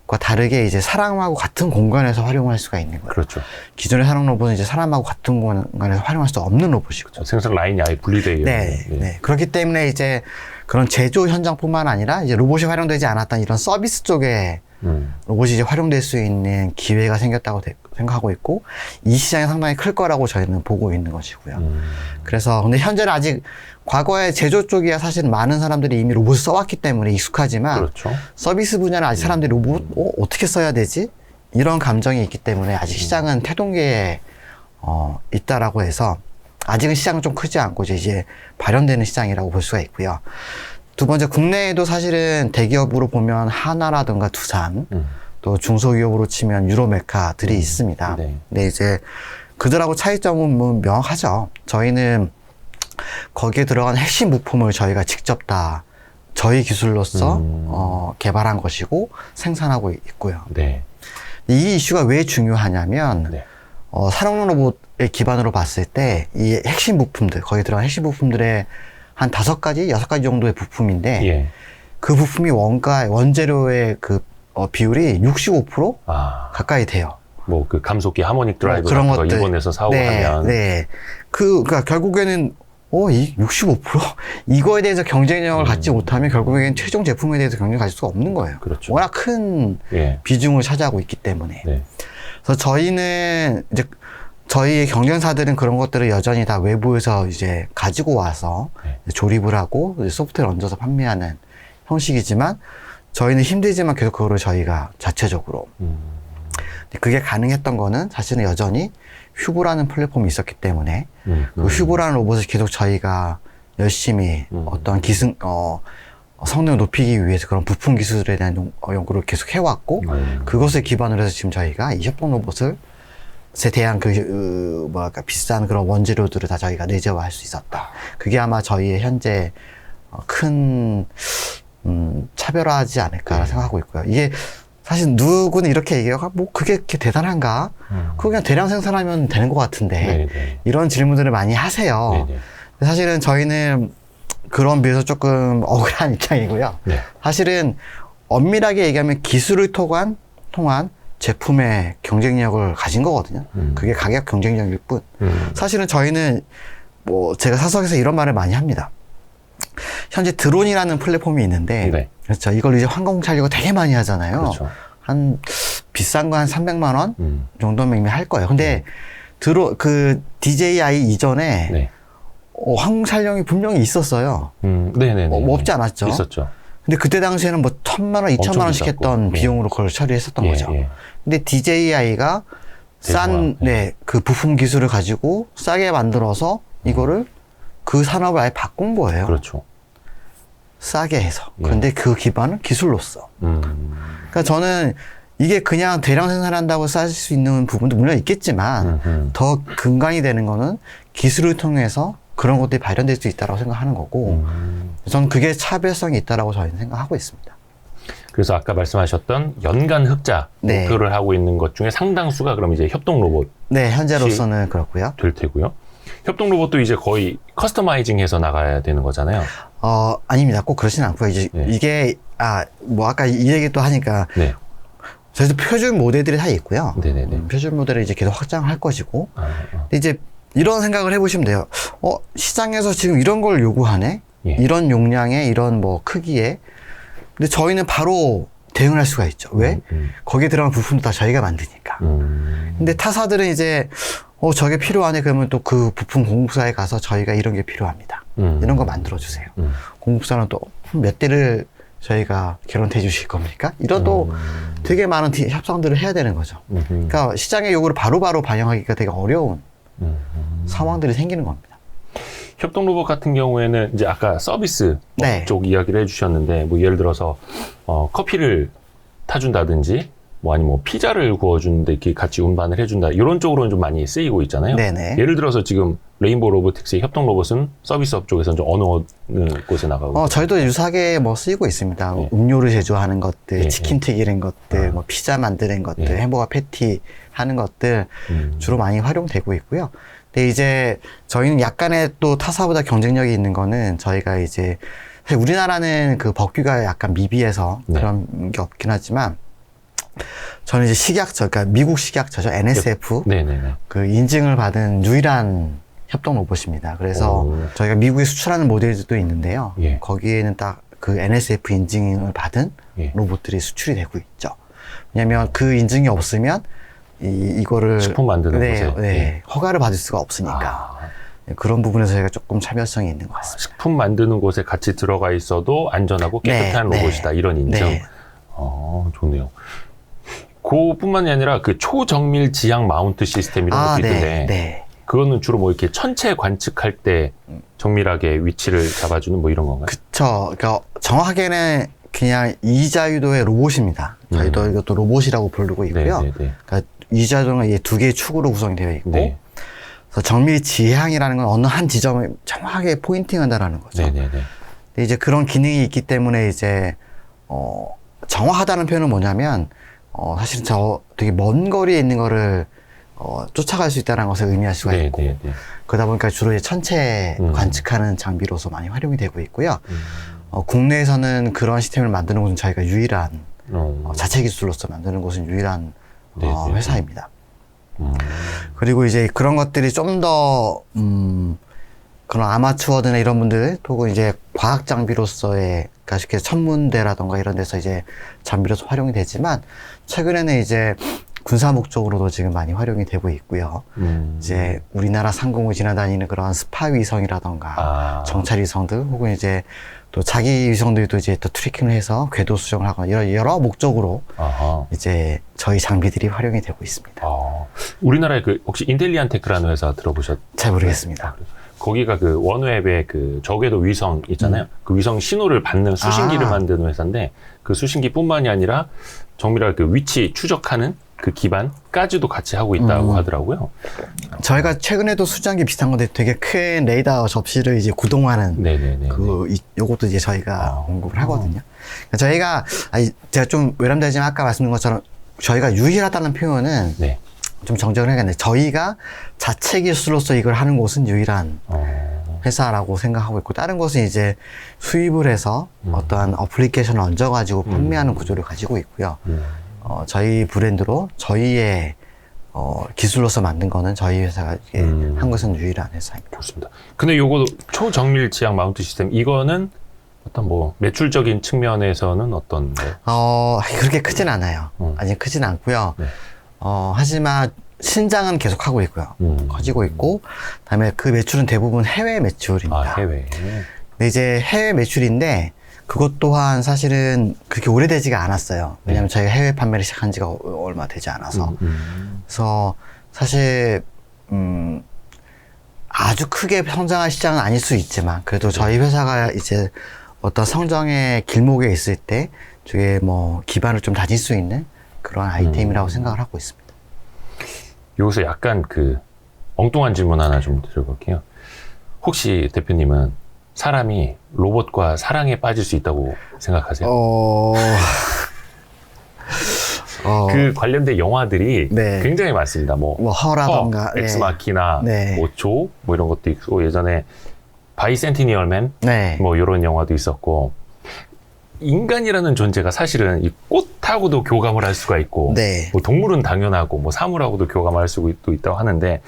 그과 다르게 이제 사람하고 같은 공간에서 활용할 수가 있는 거예요. 그렇죠. 기존의 산업 로봇은 이제 사람하고 같은 공간에서 활용할 수 없는 로봇이고. 그렇죠. 생산 라인이 아예 분리되어 있는. 네. 그렇기 때문에 이제 그런 제조 현장뿐만 아니라 이제 로봇이 활용되지 않았던 이런 서비스 쪽에 로봇이 이제 활용될 수 있는 기회가 생겼다고 생각하고 있고, 이 시장이 상당히 클 거라고 저희는 보고 있는 것이고요. 그래서 근데 현재는 아직 과거에 제조 쪽이야 사실 많은 사람들이 이미 로봇을 써왔기 때문에 익숙하지만, 그렇죠. 서비스 분야는 아직 사람들이 로봇 어떻게 써야 되지? 이런 감정이 있기 때문에 아직 시장은 태동기에 있다라고 해서 아직은 시장은 좀 크지 않고 이제 발현되는 시장이라고 볼 수가 있고요. 두 번째, 국내에도 사실은 대기업으로 보면 하나라든가 두산, 또 중소기업으로 치면 유로메카들이 있습니다. 네. 근데 이제 그들하고 차이점은 뭐 명확하죠. 저희는 거기에 들어간 핵심 부품을 저희가 직접 다 저희 기술로서 개발한 것이고 생산하고 있고요. 네. 이 이슈가 왜 중요하냐면 네. 산업용 로봇의 기반으로 봤을 때 이 핵심 부품들, 거기에 들어간 핵심 부품들의 한 5가지, 6가지 정도의 부품인데 예. 그 부품이 원재료의 그 비율이 65% 가까이 돼요. 뭐 그 감속기 하모닉 드라이브 그런 같은 거 것들. 일본에서 사오고 네, 하면 네. 그러니까 결국에는 이 65%? 이거에 대해서 경쟁력을 갖지 못하면 결국에는 최종 제품에 대해서 경쟁을 가질 수가 없는 거예요. 그렇죠. 워낙 큰 예. 비중을 차지하고 있기 때문에. 네. 그래서 저희는 이제 저희의 경쟁사들은 그런 것들을 여전히 다 외부에서 이제 가지고 와서 네. 조립을 하고 소프트웨어를 얹어서 판매하는 형식이지만 저희는 힘들지만 계속 그거를 저희가 자체적으로 그게 가능했던 거는 사실은 여전히 휘브라는 플랫폼이 있었기 때문에 그 휘브라는 로봇을 계속 저희가 열심히 어떤 성능을 높이기 위해서 그런 부품 기술에 대한 연구를 계속 해왔고 그것을 기반으로 해서 지금 저희가 이 협동 로봇을 에 대한 비싼 그런 원재료들을 다 저희가 내재화할 수 있었다. 그게 아마 저희의 현재 큰 차별화하지 않을까 생각하고 있고요. 이게 사실 누구는 이렇게 얘기해요. 뭐 그게 이렇게 대단한가? 그거 그냥 대량 생산하면 되는 것 같은데 네네. 이런 질문들을 많이 하세요. 네네. 사실은 저희는 그런 면에서 조금 억울한 입장이고요. 네. 사실은 엄밀하게 얘기하면 기술을 통한 제품의 경쟁력을 가진 거거든요. 그게 가격 경쟁력일 뿐. 사실은 저희는 뭐 제가 사석에서 이런 말을 많이 합니다. 현재 드론이라는 플랫폼이 있는데, 네. 그렇죠. 이걸 이제 항공 찰리고 되게 많이 하잖아요. 그렇죠. 한 비싼 거 한 300만 원 정도면 이미 할 거예요. 근데 그 DJI 이전에 네. 항공 촬영이 분명히 있었어요. 네네네. 뭐 없지 않았죠. 있었죠. 근데 그때 당시에는 뭐 1,000만 원, 2,000만 원씩 비쌌고. 했던 예. 비용으로 그걸 처리했었던 예, 거죠. 예. 근데 DJI가 싼, 그 부품 기술을 가지고 싸게 만들어서 이거를 그 산업을 아예 바꾼 거예요. 그렇죠. 싸게 해서. 예. 근데 그 기반은 기술로서. 그러니까 저는 이게 그냥 대량 생산한다고 쌓을 수 있는 부분도 물론 있겠지만 더 근간이 되는 거는 기술을 통해서 그런 것들이 발현될 수 있다고 생각하는 거고 저는 그게 차별성이 있다고 저희는 생각하고 있습니다. 그래서 아까 말씀하셨던 연간 흑자 네. 목표를 하고 있는 것 중에 상당수가 그럼 이제 협동 로봇 네, 현재로서는 그렇고요. 될 테고요. 협동 로봇도 이제 거의 커스터마이징해서 나가야 되는 거잖아요. 아닙니다. 꼭 그렇진 않고요. 이제 네. 이게 뭐 아까 이 얘기 또 하니까 네. 저희도 표준 모델들이 다 있고요. 네네네. 표준 모델을 이제 계속 확장할 것이고 근데 이제 이런 생각을 해보시면 돼요. 시장에서 지금 이런 걸 요구하네? 예. 이런 용량에, 이런 뭐 크기에. 근데 저희는 바로 대응할 수가 있죠. 왜? 거기에 들어간 부품도 다 저희가 만드니까. 근데 타사들은 이제, 저게 필요하네. 그러면 또 그 부품 공급사에 가서 저희가 이런 게 필요합니다. 이런 거 만들어주세요. 공급사는 또 몇 대를 저희가 개런티 해 주실 겁니까? 이런 또 되게 많은 협상들을 해야 되는 거죠. 그러니까 시장의 요구를 바로바로 반영하기가 되게 어려운 상황들이 생기는 겁니다. 협동 로봇 같은 경우에는 이제 아까 서비스 네. 쪽 이야기를 해주셨는데 뭐 예를 들어서 커피를 타준다든지 뭐 아니면 뭐 피자를 구워주는데 이렇게 같이 운반을 해준다 이런 쪽으로는 좀 많이 쓰이고 있잖아요. 네네. 예를 들어서 지금 레인보우 로보틱스의 협동 로봇은 서비스업 쪽에서는 좀 어느 곳에 나가고 저희도 유사하게 뭐 쓰이고 있습니다. 네. 음료를 제조하는 것들, 네. 치킨 튀기는 것들, 뭐 피자 만드는 것들, 네. 햄버거 패티 하는 것들 주로 많이 활용되고 있고요. 근데 이제 저희는 약간의 또 타사보다 경쟁력이 있는 거는 저희가 이제 사실 우리나라는 그 법규가 약간 미비해서 네. 그런 게 없긴 하지만 저는 이제 식약처, 그러니까 미국 식약처죠. NSF. 네네네. 그 인증을 받은 유일한 협동 로봇입니다. 그래서 저희가 미국에 수출하는 모델들도 있는데요. 예. 거기에는 딱 그 NSF 인증을 받은 예. 로봇들이 수출이 되고 있죠. 왜냐면 그 인증이 없으면 이거를 식품 만드는 네, 곳에. 네, 허가를 받을 수가 없으니까 그런 부분에서 저희가 조금 차별성이 있는 것 같습니다. 식품 만드는 곳에 같이 들어가 있어도 안전하고 깨끗한 네, 로봇이다. 이런 인증. 네. 좋네요. 그뿐만이 아니라 그 초정밀 지향 마운트 시스템 이런 것도 있던데 네. 그거는 주로 뭐 이렇게 천체 관측할 때 정밀하게 위치를 잡아주는 뭐 이런 건가요? 그쵸. 그러니까 정확하게는 그냥 이자유도의 로봇입니다. 저희도 이것도 로봇이라고 부르고 있고요. 네네네. 그러니까 이자유도는 이게 두 개의 축으로 구성이 되어 있고, 네. 그래서 정밀 지향이라는 건 어느 한 지점을 정확하게 포인팅한다라는 거죠. 네네네. 근데 이제 그런 기능이 있기 때문에 이제 정확하다는 표현은 뭐냐면 사실은 저 되게 먼 거리에 있는 거를 쫓아갈 수 있다는 것을 의미할 수가 있고, 네네네. 그러다 보니까 주로 이제 천체 관측하는 장비로서 많이 활용이 되고 있고요. 국내에서는 그런 시스템을 만드는 곳은 저희가 유일한 자체 기술로서 만드는 곳은 유일한 네네. 회사입니다. 그리고 이제 그런 것들이 좀 더 그런 아마추어들이나 이런 분들 혹은 이제 과학 장비로서의 그러니까 쉽게 천문대라던가 이런 데서 이제 장비로서 활용이 되지만 최근에는 이제 군사 목적으로도 지금 많이 활용이 되고 있고요. 이제 우리나라 상공을 지나다니는 그런 스파 위성이라던가 정찰 위성들 혹은 이제 또 자기 위성들도 이제 또 트래킹을 해서 궤도 수정을 하거나 이런 여러 목적으로 이제 저희 장비들이 활용이 되고 있습니다. 우리나라에 그 혹시 인텔리안테크라는 회사 들어보셨? 잘 모르겠습니다. 거기가 그 원웹의 그 저궤도 위성 있잖아요. 그 위성 신호를 받는 수신기를 만드는 회사인데 그 수신기뿐만이 아니라 정밀하게 그 위치 추적하는 그 기반까지도 같이 하고 있다고 하더라고요. 저희가 최근에도 수정기 비슷한 건데 되게 큰 레이더 접시를 이제 구동하는 네네네. 요것도 이제 저희가 공급을 하거든요. 그러니까 저희가 제가 좀 외람되지만 아까 말씀드린 것처럼 저희가 유일하다는 표현은 네. 좀 정정을 해야겠는데 저희가 자체 기술로서 이걸 하는 곳은 유일한 회사라고 생각하고 있고 다른 곳은 이제 수입을 해서 어떠한 어플리케이션을 얹어가지고 판매하는 구조를 가지고 있고요. 저희 브랜드로 저희의 기술로서 만든 거는 저희 회사가 한 것은 유일한 회사입니다. 좋습니다. 근데 요거 초정밀 지향 마운트 시스템 이거는 어떤 뭐 매출적인 측면에서는 어떤가요? 그렇게 크진 않아요. 아직 크진 않고요. 네. 하지만 신장은 계속 하고 있고요. 커지고 있고, 그다음에 그 매출은 대부분 해외 매출입니다. 해외. 근데 이제 해외 매출인데 그것 또한 사실은 그렇게 오래되지가 않았어요. 왜냐하면 저희가 해외 판매를 시작한 지가 얼마 되지 않아서. 그래서 사실 아주 크게 성장할 시장은 아닐 수 있지만 그래도 저희 회사가 이제 어떤 성장의 길목에 있을 때 저게 뭐 기반을 좀 다질 수 있는 그런 아이템이라고 생각을 하고 있습니다. 여기서 약간 그 엉뚱한 질문 하나 좀 드려볼게요. 혹시 대표님은 사람이 로봇과 사랑에 빠질 수 있다고 생각하세요? 그 관련된 영화들이 네. 굉장히 많습니다. 뭐 허라던가, 엑스마키나, 네. 뭐 조, 뭐 이런 것도 있고 예전에 바이센티니얼맨, 네. 뭐 이런 영화도 있었고 인간이라는 존재가 사실은 이 꽃하고도 교감을 할 수가 있고, 네. 뭐 동물은 당연하고 뭐 사물하고도 교감을 할 수도 있다고 하는데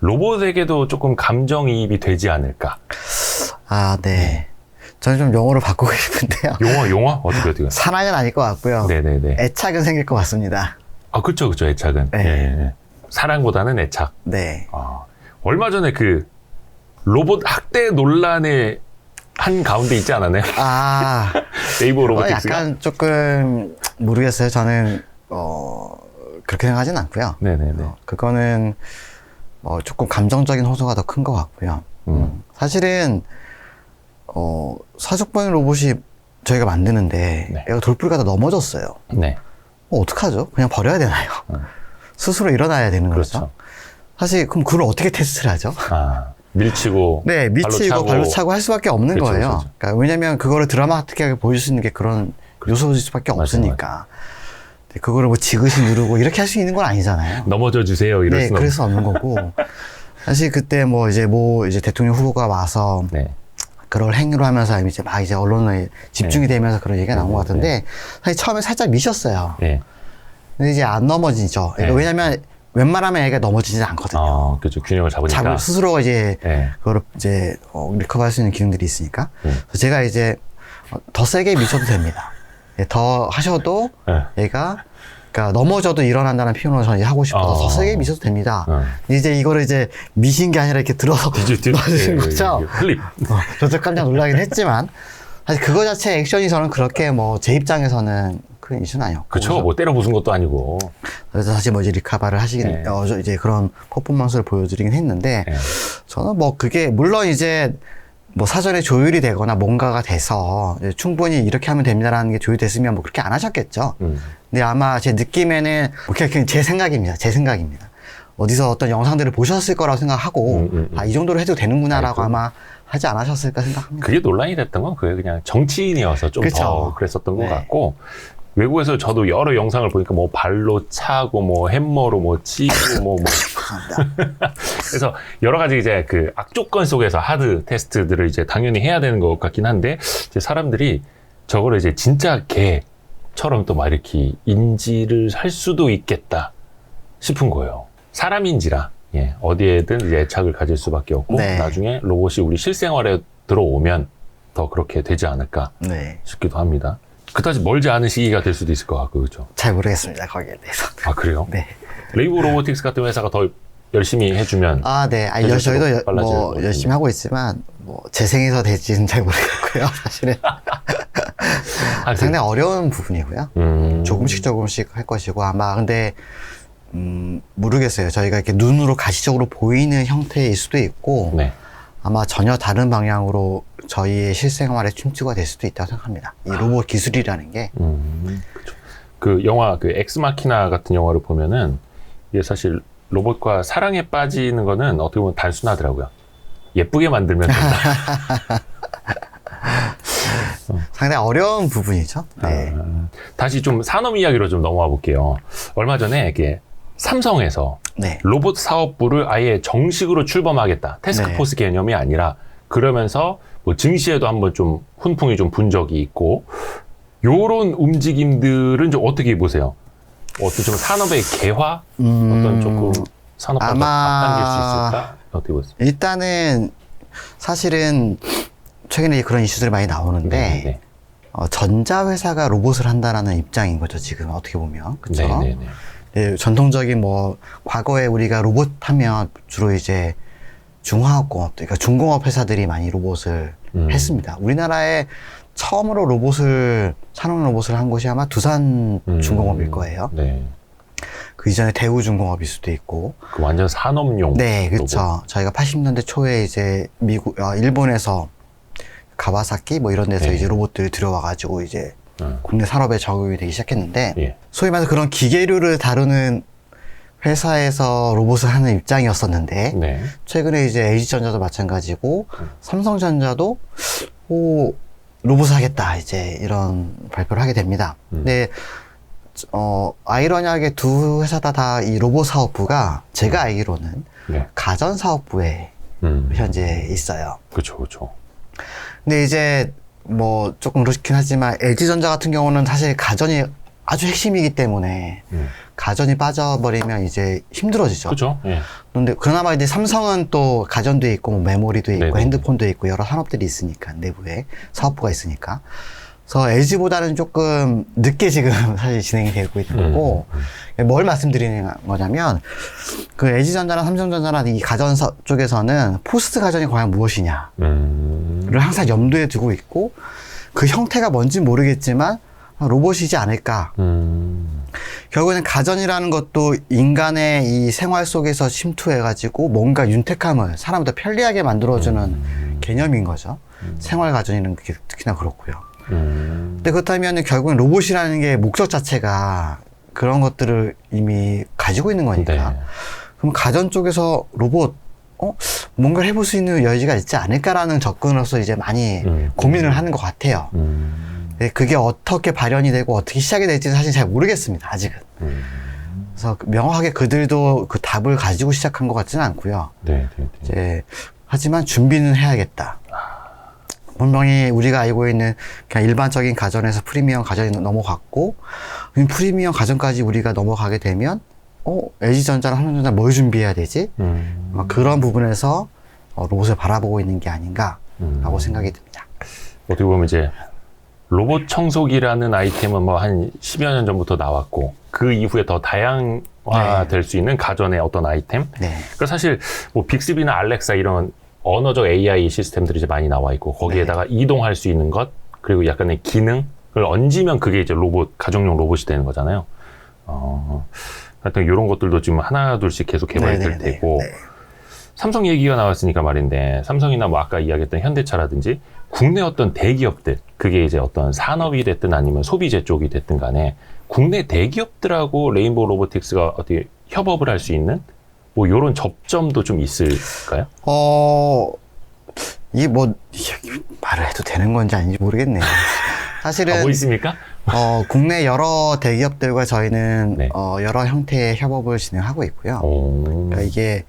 로봇에게도 조금 감정이입이 되지 않을까? 네. 저는 좀 용어를 바꾸고 싶은데요. 용어? 어떻게? 사랑은 아닐 것 같고요. 네네네. 애착은 생길 것 같습니다. 그쵸, 애착은. 네. 예. 사랑보다는 애착. 네. 얼마 전에 그 로봇 학대 논란에 한 가운데 있지 않았나요? 네이버 로보틱스가? 약간 조금 모르겠어요. 저는 그렇게 생각하진 않고요. 네네네. 그거는 조금 감정적인 호소가 더 큰 것 같고요. 사실은 사족보행 로봇이 저희가 만드는데 네. 얘가 돌불 가다 넘어졌어요. 네. 어떡하죠? 그냥 버려야 되나요? 스스로 일어나야 되는 그렇죠. 거죠. 사실 그럼 그걸 어떻게 테스트를 하죠? 밀치고, 네, 밀치고 발로 차고 할 수밖에 없는 그렇죠, 거예요. 그렇죠. 그러니까 왜냐면 그거를 드라마틱하게 보여줄 수 있는 게 그런 요소일 수밖에 없으니까. 근데 그거를 뭐 지그시 누르고 이렇게 할 수 있는 건 아니잖아요. 넘어져 주세요. 이럴 네, 수는 그래서 없는 거고. 사실 그때 이제 대통령 후보가 와서 네. 그걸 행위로 하면서 이제 막 이제 언론에 집중이 되면서 그런 얘기가 나온 것 같은데 사실 처음에 살짝 미셨어요. 네. 근데 이제 안 넘어지죠. 네. 왜냐면 웬만하면 애가 넘어지지 않거든요. 그렇죠. 균형을 잡으니까. 스스로가 이제 네. 그거를 이제 리커버할 수 있는 기능들이 있으니까. 그래서 제가 이제 더 세게 미셔도 됩니다. 더 하셔도 네. 얘가 그러니까 넘어져도 일어난다는 표현을 저는 하고 싶어서 세게 미셔도 됩니다. 이제 이거를 이제 미신 게 아니라 이렇게 들어서 맞으신 거죠. 클립. 저도 깜짝 놀라긴 했지만 사실 그거 자체 액션이 저는 그렇게 뭐 제 입장에서는 큰 이슈는 아니었고. 그렇죠. 뭐 때려 부순 것도 아니고. 그래서 사실 뭐 이제 리카바를 하시긴 이제 그런 퍼포먼스를 보여드리긴 했는데 저는 뭐 그게 물론 이제 뭐 사전에 조율이 되거나 뭔가가 돼서 충분히 이렇게 하면 됩니다라는 게 조율됐으면 뭐 그렇게 안 하셨겠죠. 근데 아마 제 느낌에는 그냥 제 생각입니다. 제 생각입니다. 어디서 어떤 영상들을 보셨을 거라고 생각하고 아, 이 정도로 해도 되는구나라고 아마 하지 않으셨을까 생각합니다. 그게 논란이 됐던 건 그게 그냥 정치인이어서 좀 더 그랬었던 것 같고 외국에서 저도 여러 영상을 보니까 뭐 발로 차고 뭐 햄머로 뭐 치고 뭐 그래서 여러 가지 이제 그 악조건 속에서 하드 테스트들을 이제 당연히 해야 되는 것 같긴 한데 이제 사람들이 저거를 이제 진짜 개처럼 또 막 이렇게 인지를 할 수도 있겠다 싶은 거예요. 사람인지라 어디에든 이제 애착을 가질 수밖에 없고 나중에 로봇이 우리 실생활에 들어오면 더 그렇게 되지 않을까 싶기도 합니다. 그다지 멀지 않은 시기가 될 수도 있을 것 같고 그렇죠. 잘 모르겠습니다. 거기에 대해서. 아 그래요? 네. 레이브 로보틱스 같은 회사가 더 열심히 해주면 네. 저희도 뭐 열심히 하고 있지만 뭐 재생해서 될지는 잘 모르겠고요. 사실은 상당히 어려운 부분이고요. 조금씩 할 것이고 아마 근데 모르겠어요. 저희가 이렇게 눈으로 가시적으로 보이는 형태일 수도 있고 아마 전혀 다른 방향으로 저희의 실생활에 침투가 될 수도 있다고 생각합니다. 이 로봇 기술이라는 게. 그렇죠. 그 영화 그 엑스마키나 같은 영화를 보면은 이게 사실 로봇과 사랑에 빠지는 거는 어떻게 보면 단순하더라고요. 예쁘게 만들면 된다. 상당히 어려운 부분이죠. 네. 다시 좀 산업 이야기로 좀 넘어와 볼게요. 얼마 전에 이게 삼성에서 로봇 사업부를 아예 정식으로 출범하겠다. 태스크포스 개념이 아니라 그러면서 뭐 증시에도 한번 좀 훈풍이 좀 분 적이 있고 요런 움직임들은 좀 어떻게 보세요? 어떤 좀 산업의 개화? 어떤 조금 산업을 앞당길 수 있을까? 어떻게 보세요? 일단은 사실은 최근에 그런 이슈들이 많이 나오는데 전자회사가 로봇을 한다라는 입장인 거죠. 지금 어떻게 보면. 그렇죠? 전통적인 뭐 과거에 우리가 로봇 하면 주로 이제 중화학공업, 그러니까 중공업 회사들이 많이 로봇을 했습니다. 우리나라에 처음으로 산업 로봇을 한 곳이 아마 두산 중공업일 거예요. 그 이전에 대우중공업일 수도 있고. 그 완전 산업용. 네, 그렇죠. 저희가 80년대 초에 이제 일본에서 가와사키 뭐 이런 데서 이제 로봇들을 들여와가지고 이제 국내 산업에 적용이 되기 시작했는데 소위 말해서 그런 기계류를 다루는 회사에서 로봇을 하는 입장이었었는데 최근에 이제 LG전자도 마찬가지고 삼성전자도 로봇을 하겠다 이제 이런 발표를 하게 됩니다. 근데 아이러니하게 두 회사 다 이 로봇 사업부가 제가 알기로는 가전 사업부에 현재 있어요. 그렇죠. 근데 이제 뭐 조금 그렇긴 하지만 LG전자 같은 경우는 사실 가전이 아주 핵심이기 때문에 가전이 빠져버리면 이제 힘들어지죠. 그렇죠. 그런데 그나마 이제 삼성은 또 가전도 있고 뭐 메모리도 있고 핸드폰도 있고 여러 산업들이 있으니까 내부에 사업부가 있으니까. 그래서 LG보다는 조금 늦게 지금 사실 진행이 되고 있는 거고 뭘 말씀드리는 거냐면 그 LG전자나 삼성전자나 이 가전 쪽에서는 포스트 가전이 과연 무엇이냐를 항상 염두에 두고 있고 그 형태가 뭔지 모르겠지만 로봇이지 않을까. 결국에는 가전이라는 것도 인간의 이 생활 속에서 침투해가지고 뭔가 윤택함을 사람을 더 편리하게 만들어주는 개념인 거죠. 생활 가전이는 특히나 그렇고요. 근데 그렇다면 결국엔 로봇이라는 게 목적 자체가 그런 것들을 이미 가지고 있는 거니까. 그럼 가전 쪽에서 로봇, 뭔가를 해볼 수 있는 여지가 있지 않을까라는 접근으로서 이제 많이 고민을 하는 것 같아요. 그게 어떻게 발현이 되고 어떻게 시작이 될지는 사실 잘 모르겠습니다. 아직은. 그래서 명확하게 그들도 그 답을 가지고 시작한 것 같지는 않고요. 이제 하지만 준비는 해야겠다. 분명히 우리가 알고 있는 그냥 일반적인 가전에서 프리미엄 가전이 넘어갔고 프리미엄 가전까지 우리가 넘어가게 되면 LG전자나 삼성전자 뭘 준비해야 되지? 그런 부분에서 로봇을 바라보고 있는 게 아닌가라고 생각이 듭니다. 어떻게 보면 이제 로봇 청소기라는 아이템은 뭐 한 10여 년 전부터 나왔고, 그 이후에 더 다양화될 수 있는 가전의 어떤 아이템. 네. 그러니까 사실 뭐 빅스비나 알렉사 이런 언어적 AI 시스템들이 이제 많이 나와 있고, 거기에다가 이동할 수 있는 것, 그리고 약간의 기능을 얹으면 그게 이제 로봇, 가정용 로봇이 되는 거잖아요. 하여튼 이런 것들도 지금 하나 둘씩 계속 개발될 테고, 삼성 얘기가 나왔으니까 말인데, 삼성이나 뭐 아까 이야기했던 현대차라든지 국내 어떤 대기업들, 그게 이제 어떤 산업이 됐든 아니면 소비재 쪽이 됐든 간에 국내 대기업들하고 레인보우 로보틱스가 어떻게 협업을 할 수 있는 뭐 이런 접점도 좀 있을까요? 이게 뭐 말을 해도 되는 건지 아닌지 모르겠네요. 사실은 뭐 있습니까? 국내 여러 대기업들과 저희는 네. 여러 형태의 협업을 진행하고 있고요. 그러니까 이게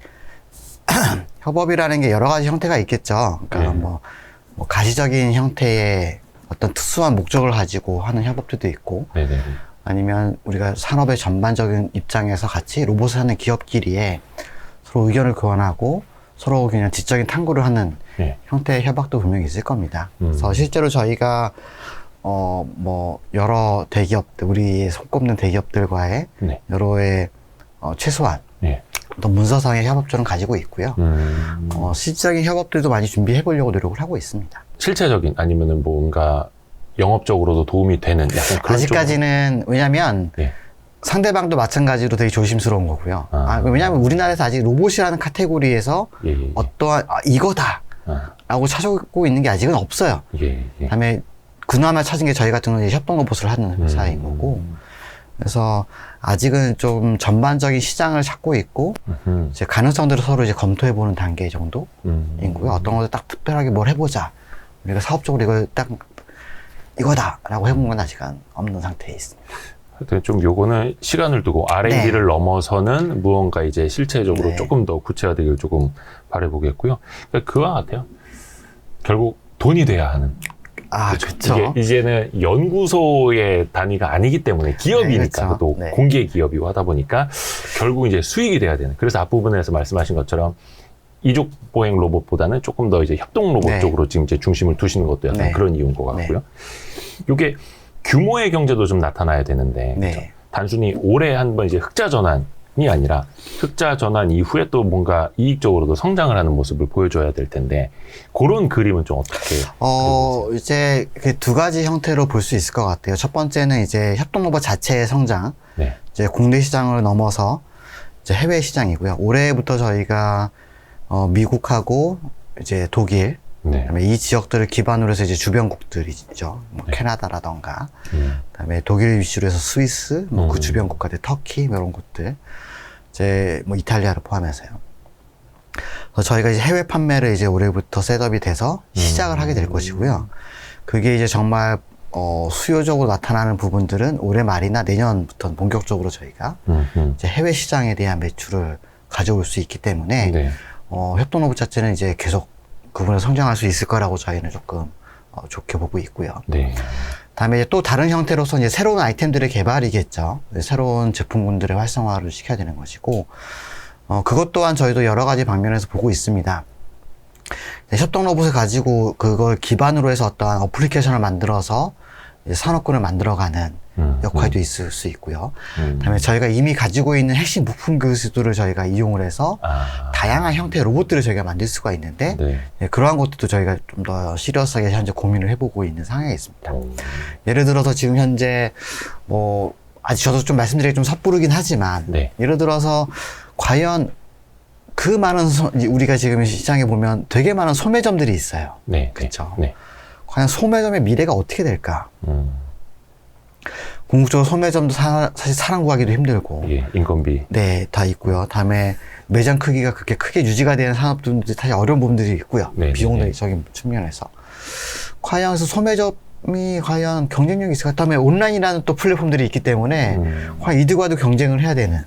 협업이라는 게 여러 가지 형태가 있겠죠. 그러니까 뭐 가시적인 형태의 어떤 특수한 목적을 가지고 하는 협업들도 있고, 네네. 아니면 우리가 산업의 전반적인 입장에서 같이 로봇을 하는 기업끼리에 서로 의견을 교환하고 서로 그냥 지적인 탐구를 하는 형태의 협약도 분명히 있을 겁니다. 그래서 실제로 저희가 뭐 여러 대기업들, 우리 손꼽는 대기업들과의 여러의 최소한 어떤 문서상의 협업처럼 가지고 있고요. 실질적인 협업들도 많이 준비해 보려고 노력을 하고 있습니다. 실체적인 아니면은 뭔가 영업적으로도 도움이 되는 약간 그런 아직까지는 왜냐하면 상대방도 마찬가지로 되게 조심스러운 거고요. 왜냐하면 우리나라에서 아직 로봇이라는 카테고리에서 어떠한 이거다라고 찾고 있는 게 아직은 없어요. 그다음에 그나마 찾은 게 저희 같은 경우는 협동 로봇을 하는 회사인 거고, 그래서 아직은 좀 전반적인 시장을 찾고 있고 이제 가능성들을 서로 이제 검토해보는 단계 정도인고요. 어떤 것을 딱 특별하게 뭘 해보자, 우리가 사업적으로 이걸 딱 이거다라고 해본 건 아직은 없는 상태에 있습니다. 하여튼 좀 요거는 시간을 두고 R&D를 넘어서는 무언가 이제 실체적으로 조금 더 구체화되길 조금 바라보겠고요. 그러니까 그와 같아요. 결국 돈이 돼야 하는. 그렇죠. 이제는 연구소의 단위가 아니기 때문에 기업이니까 또 공기의 기업이고 하다 보니까 결국 이제 수익이 돼야 되는. 그래서 앞부분에서 말씀하신 것처럼 이족 보행 로봇보다는 조금 더 이제 협동 로봇 쪽으로 지금 이제 중심을 두시는 것도 약간 그런 이유인 것 같고요. 이게 규모의 경제도 좀 나타나야 되는데 그렇죠? 단순히 올해 한번 이제 흑자 전환이 아니라 흑자 전환 이후에 또 뭔가 이익적으로도 성장을 하는 모습을 보여줘야 될 텐데 그런 그림은 좀 어떻게? 이제 그 두 가지 형태로 볼 수 있을 것 같아요. 첫 번째는 이제 협동 로봇 자체의 성장, 이제 국내 시장을 넘어서 이제 해외 시장이고요. 올해부터 저희가 미국하고 이제 독일, 그다음에 이 지역들을 기반으로 해서 이제 주변국들이 있죠. 뭐 캐나다라던가, 그다음에 독일 위주로 해서 스위스, 뭐 그 주변 국가들, 터키 뭐 이런 곳들, 이제 뭐 이탈리아를 포함해서요. 그래서 저희가 이제 해외 판매를 이제 올해부터 셋업이 돼서 시작을 하게 될 것이고요. 그게 이제 정말 수요적으로 나타나는 부분들은 올해 말이나 내년부터 본격적으로 저희가 이제 해외 시장에 대한 매출을 가져올 수 있기 때문에 협동 로봇 자체는 이제 계속 그분을 성장할 수 있을 거라고 저희는 조금 좋게 보고 있고요. 다음에 이제 또 다른 형태로서 이제 새로운 아이템들의 개발이겠죠. 새로운 제품군들의 활성화를 시켜야 되는 것이고, 그것 또한 저희도 여러 가지 방면에서 보고 있습니다. 협동 로봇을 가지고 그걸 기반으로 해서 어떠한 어플리케이션을 만들어서 산업군을 만들어가는 역할도 있을 수 있고요. 그다음에 저희가 이미 가지고 있는 핵심 부품 기술들을 저희가 이용을 해서 다양한 형태의 로봇들을 저희가 만들 수가 있는데 그러한 것들도 저희가 좀 더 시리어스하게 현재 고민을 해보고 있는 상황에 있습니다. 예를 들어서 지금 현재 뭐 아직 저도 좀 말씀드리기 좀 섣부르긴 하지만 예를 들어서 과연 그 많은 우리가 지금 시장에 보면 되게 많은 소매점들이 있어요. 그렇죠. 과연 소매점의 미래가 어떻게 될까? 궁극적으로 소매점도 사실 사람 구하기도 힘들고. 인건비. 다 있고요. 다음에 매장 크기가 그렇게 크게 유지가 되는 산업들도 사실 어려운 부분들이 있고요. 비용적인 측면에서. 과연 그래서 소매점이 과연 경쟁력이 있을까? 그다음에 온라인이라는 또 플랫폼들이 있기 때문에 과연 이들과도 경쟁을 해야 되는.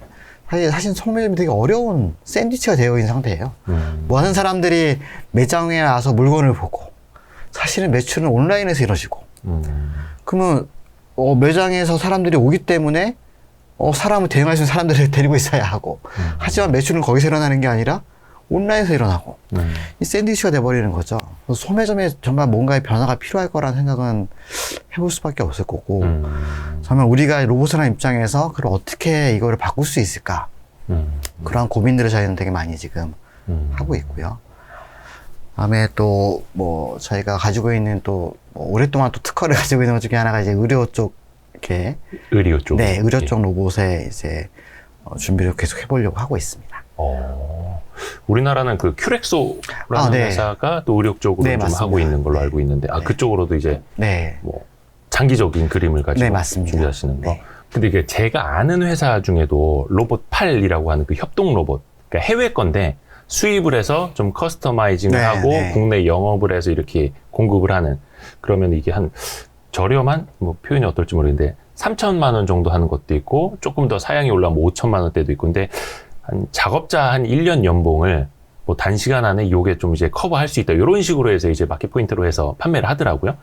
사실 소매점이 되게 어려운 샌드위치가 되어 있는 상태예요. 많은 사람들이 매장에 와서 물건을 보고 사실은 매출은 온라인에서 이루어지고 그러면 매장에서 사람들이 오기 때문에 사람을 대응할 수 있는 사람들을 데리고 있어야 하고 하지만 매출은 거기서 일어나는 게 아니라 온라인에서 일어나고 이 샌드위치가 돼버리는 거죠. 그래서 소매점에 정말 뭔가의 변화가 필요할 거라는 생각은 해볼 수밖에 없을 거고 정말 우리가 로봇을 하는 입장에서 그걸 어떻게 이거를 바꿀 수 있을까 그러한 고민들을 저희는 되게 많이 지금 하고 있고요. 다음에 또 뭐 저희가 가지고 있는 또뭐 오랫동안 또 특허를 가지고 있는 것 중에 하나가 이제 의료 쪽 이렇게 의료 쪽. 네, 의료 쪽 로봇에 이제 준비를 계속 해보려고 하고 있습니다. 우리나라는 그 큐렉소라는 네. 회사가 또 의료 쪽으로 네, 좀 맞습니다. 하고 있는 걸로 네. 알고 있는데, 네. 그쪽으로도 이제 네. 뭐 장기적인 그림을 가지고 네, 맞습니다. 준비하시는 거. 네. 근데 이게 제가 아는 회사 중에도 로봇 8이라고 하는 그 협동 로봇, 그러니까 해외 건데 수입을 해서 좀 커스터마이징을 네, 하고 네. 국내 영업을 해서 이렇게 공급을 하는, 그러면 이게 한 저렴한, 뭐 표현이 어떨지 모르겠는데 3천만 원 정도 하는 것도 있고 조금 더 사양이 올라오면 5천만 원대도 있고, 근데 한 작업자 한 1년 연봉을 뭐 단시간 안에 요게 좀 이제 커버할 수 있다, 이런 식으로 해서 이제 마켓 포인트로 해서 판매를 하더라고요.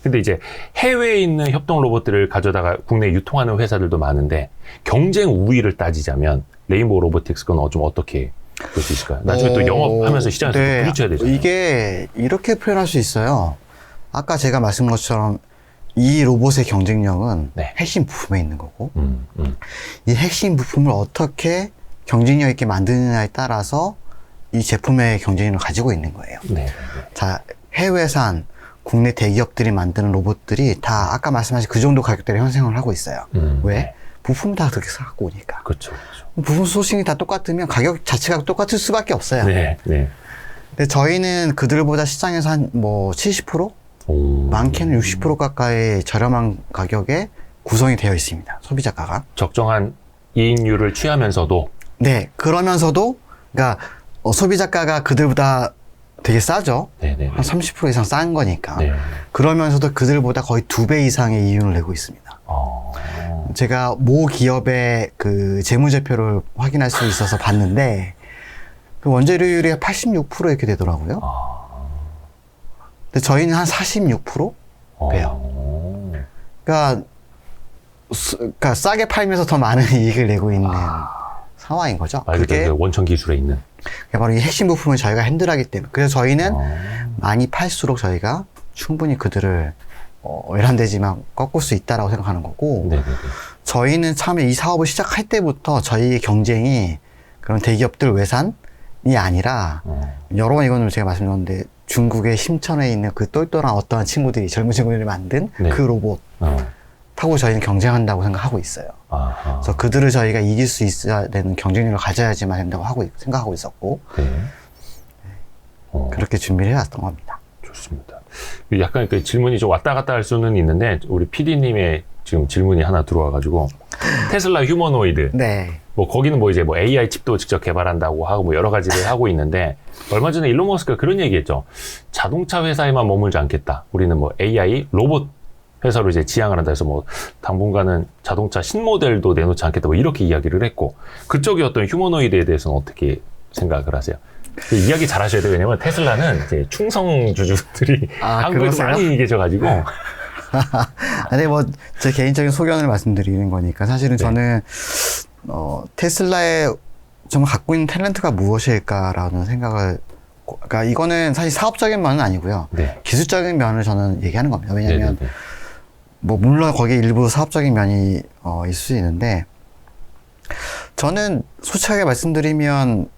근데 이제 해외에 있는 협동 로봇들을 가져다가 국내에 유통하는 회사들도 많은데, 경쟁 우위를 따지자면 레인보우 로보틱스 건 좀 어떻게 볼 수 있을까요? 나중에 또 영업하면서 시장에서 또 부딪혀야 되잖아요. 이게 이렇게 표현할 수 있어요. 아까 제가 말씀한 것처럼 이 로봇의 경쟁력은 네. 핵심 부품에 있는 거고 이 핵심 부품을 어떻게 경쟁력 있게 만드느냐에 따라서 이 제품의 경쟁력을 가지고 있는 거예요. 네. 자, 해외산 국내 대기업들이 만드는 로봇들이 다 아까 말씀하신 그 정도 가격대로 형성을 하고 있어요. 왜? 네. 부품 다 그렇게 사갖고 오니까. 그렇죠. 부품 소싱이 다 똑같으면 가격 자체가 똑같을 수밖에 없어요. 네. 네. 근데 저희는 그들보다 시장에서 한 뭐 70%? 많게는 60% 가까이 저렴한 가격에 구성이 되어 있습니다. 소비자가가. 적정한 이익률을 취하면서도. 네. 그러면서도, 그러니까 소비자가가 그들보다 되게 싸죠. 네네. 한 30% 이상 싼 거니까. 네. 그러면서도 그들보다 거의 2배 이상의 이윤을 내고 있습니다. 제가 모 기업의 그 재무제표를 확인할 수 있어서 봤는데, 그 원재료율이 86% 이렇게 되더라고요. 근데 저희는 한 46% 배요. 그러니까, 그러니까 싸게 팔면서 더 많은 이익을 내고 있는 상황인 거죠. 말 그게 그대로 원천 기술에 있는. 바로 이 핵심 부품을 저희가 핸들하기 때문에. 그래서 저희는 많이 팔수록 저희가 충분히 그들을 외람되지만 꺾을 수 있다라고 생각하는 거고, 네네네. 저희는 처음에 이 사업을 시작할 때부터 저희의 경쟁이 그런 대기업들 외산이 아니라 여러 번 이거는 제가 말씀드렸는데 중국의 심천에 있는 그 똘똘한 어떠한 친구들이, 젊은 친구들이 만든 네. 그 로봇 타고 저희는 경쟁한다고 생각하고 있어요. 아하. 그래서 그들을 저희가 이길 수 있어야 되는 경쟁력을 가져야지만 된다고 생각하고 있었고, 네. 그렇게 준비를 해왔던 겁니다. 좋습니다. 약간 그 질문이 좀 왔다 갔다 할 수는 있는데, 우리 PD님의 지금 질문이 하나 들어와가지고, 테슬라 휴머노이드. 네. 뭐 거기는 뭐 이제 뭐 AI 칩도 직접 개발한다고 하고 뭐 여러 가지를 하고 있는데, 얼마 전에 일론 머스크가 그런 얘기했죠. 자동차 회사에만 머물지 않겠다. 우리는 뭐 AI 로봇 회사로 이제 지향을 한다 해서 뭐 당분간은 자동차 신모델도 내놓지 않겠다. 뭐 이렇게 이야기를 했고, 그쪽의 어떤 휴머노이드에 대해서는 어떻게 생각을 하세요? 그 이야기 잘 하셔야 돼요. 왜냐면 테슬라는 이제 충성주주들이 한국에도 그러세요? 많이 계셔가지고. 아니, 뭐, 제 개인적인 소견을 말씀드리는 거니까, 사실은 네. 저는, 테슬라의 정말 갖고 있는 탤런트가 무엇일까라는 생각을, 그러니까 이거는 사실 사업적인 면은 아니고요. 네. 기술적인 면을 저는 얘기하는 겁니다. 왜냐면, 네네네. 뭐, 물론 거기에 일부 사업적인 면이, 있을 수 있는데, 저는 솔직하게 말씀드리면,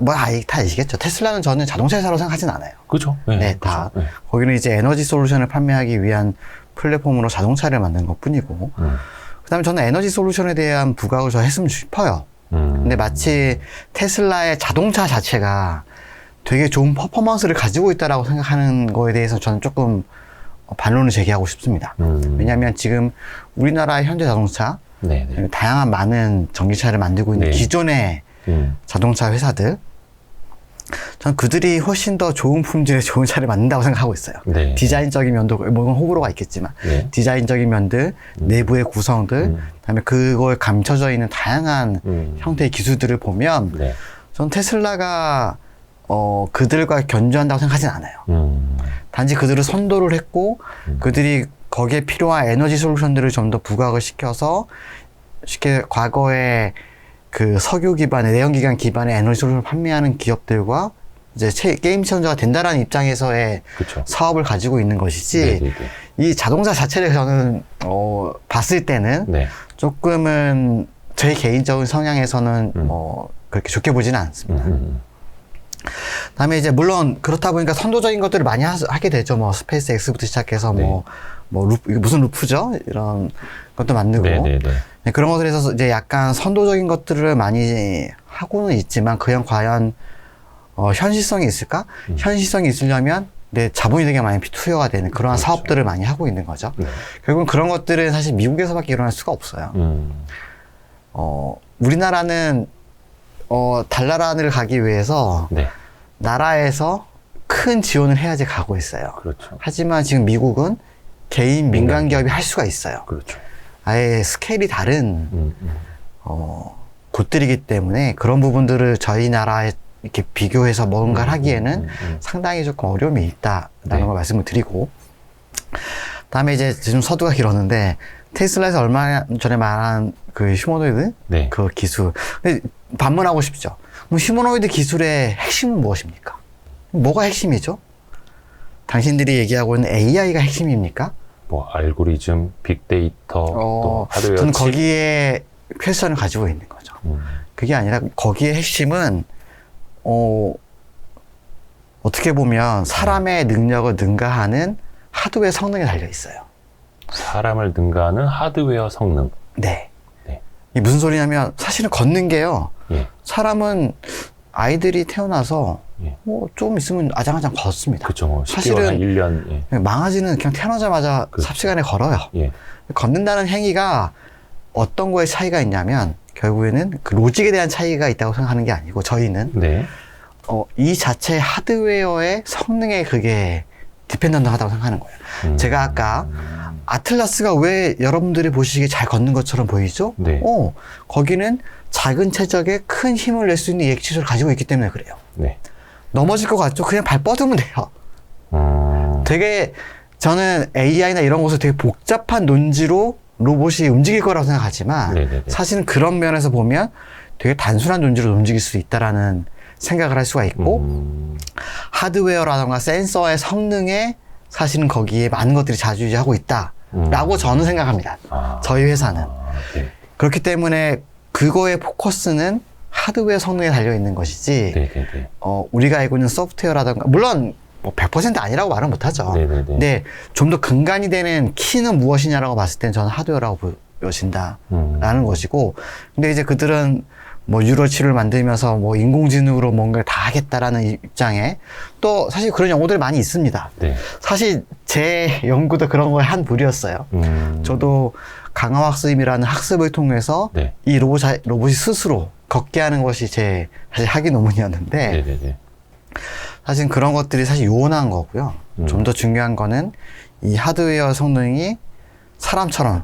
뭐, 다 아시겠죠. 테슬라는 저는 자동차 회사로 생각하진 않아요. 그죠? 네, 다. 네. 거기는 이제 에너지 솔루션을 판매하기 위한 플랫폼으로 자동차를 만든 것 뿐이고, 그 다음에 저는 에너지 솔루션에 대한 부각을 저 했으면 싶어요. 근데 마치 테슬라의 자동차 자체가 되게 좋은 퍼포먼스를 가지고 있다라고 생각하는 거에 대해서 저는 조금 반론을 제기하고 싶습니다. 왜냐하면 지금 우리나라의 현대 자동차, 네네. 다양한 많은 전기차를 만들고 있는 네. 기존의 자동차 회사들, 전 그들이 훨씬 더 좋은 품질의 좋은 차를 만든다고 생각하고 있어요. 네. 디자인적인 면도, 물론 호불호가 있겠지만, 네. 디자인적인 면들, 내부의 구성들, 그다음에 그걸 감춰져 있는 다양한 형태의 기술들을 보면, 네. 전 테슬라가 그들과 견주한다고 생각하진 않아요. 단지 그들을 선도를 했고, 그들이 거기에 필요한 에너지 솔루션들을 좀 더 부각을 시켜서 쉽게 과거에 그 석유 기반의 내연기관 기반의 에너지를 판매하는 기업들과 이제 게임 체인저가 된다라는 입장에서의 그쵸. 사업을 가지고 있는 것이지 네네네. 이 자동차 자체를 저는 봤을 때는 네. 조금은 제 개인적인 성향에서는 그렇게 좋게 보지는 않습니다. 다음에 이제 물론 그렇다 보니까 선도적인 것들을 많이 하게 되죠. 뭐 스페이스 X부터 시작해서 네. 이게 무슨 루프죠? 이런 것도 만들고 네네네. 네, 그런 것들에서 이제 약간 선도적인 것들을 많이 하고는 있지만 과연 현실성이 있을까? 현실성이 있으려면 자본이 되게 많이 투여가 되는 그러한 그렇죠. 사업들을 많이 하고 있는 거죠. 네. 결국은 그런 것들은 사실 미국에서밖에 일어날 수가 없어요. 우리나라는 달나라를 가기 위해서 네. 나라에서 큰 지원을 해야지 가고 있어요. 그렇죠. 하지만 지금 미국은 개인 민간 기업이 할 수가 있어요. 그렇죠. 아예 스케일이 다른 곳들이기 때문에 그런 부분들을 저희 나라에 이렇게 비교해서 뭔가를 하기에는 상당히 조금 어려움이 있다라는 네. 걸 말씀을 드리고, 다음에 이제 지금 서두가 길었는데 테슬라에서 얼마 전에 말한 그 휴머노이드 네. 그 기술, 근데 반문하고 싶죠. 그럼 휴머노이드 기술의 핵심은 무엇입니까? 뭐가 핵심이죠? 당신들이 얘기하고 있는 AI가 핵심입니까? 뭐 알고리즘, 빅데이터, 또 하드웨어 저는 칩. 거기에 퀘스천을 가지고 있는 거죠. 그게 아니라 거기에 핵심은 어떻게 보면 사람의 능력을 능가하는 하드웨어 성능에 달려 있어요. 사람을 능가하는 하드웨어 성능. 네. 네. 이게 무슨 소리냐면 사실은 걷는 게요. 예. 사람은 아이들이 태어나서 예. 좀 있으면 아장아장 걷습니다. 그쵸. 뭐 10개월, 사실은 한 1년. 예. 망아지는 그냥 태어나자마자 그렇죠. 삽시간에 걸어요. 예. 걷는다는 행위가 어떤 거에 차이가 있냐면 결국에는 그 로직에 대한 차이가 있다고 생각하는 게 아니고 저희는 네. 이 자체 하드웨어의 성능에 그게 디펜던트하다고 생각하는 거예요. 제가 아까 아틀라스가 왜 여러분들이 보시기에 잘 걷는 것처럼 보이죠? 네. 거기는 작은 체적에 큰 힘을 낼 수 있는 액체를 가지고 있기 때문에 그래요. 네. 넘어질 것 같죠? 그냥 발 뻗으면 돼요. 되게 저는 AI나 이런 것을 되게 복잡한 논지로 로봇이 움직일 거라고 생각하지만 네네네. 사실은 그런 면에서 보면 되게 단순한 논지로 움직일 수 있다라는 생각을 할 수가 있고 하드웨어라던가 센서의 성능에 사실은 거기에 많은 것들이 자주지하고 있다라고 저는 생각합니다. 저희 회사는. 네. 그렇기 때문에 그거의 포커스는 하드웨어 성능에 달려 있는 것이지 네네네. 우리가 알고 있는 소프트웨어라던가 물론 뭐 100% 아니라고 말은 못하죠. 네네네. 근데 좀 더 근간이 되는 키는 무엇이냐라고 봤을 땐 저는 하드웨어라고 보여진다라는 것이고, 근데 이제 그들은 뭐 뉴럴치를 만들면서 뭐 인공지능으로 뭔가를 다 하겠다라는 입장에 또 사실 그런 연구들이 많이 있습니다. 네. 사실 제 연구도 그런 거에 한 부류였어요. 저도 강화학습이라는 학습을 통해서 네. 이 로봇이 스스로 걷게 하는 것이 제 사실 학위 논문이었는데 네네네. 사실 그런 것들이 사실 요원한 거고요. 좀 더 중요한 거는 이 하드웨어 성능이 사람처럼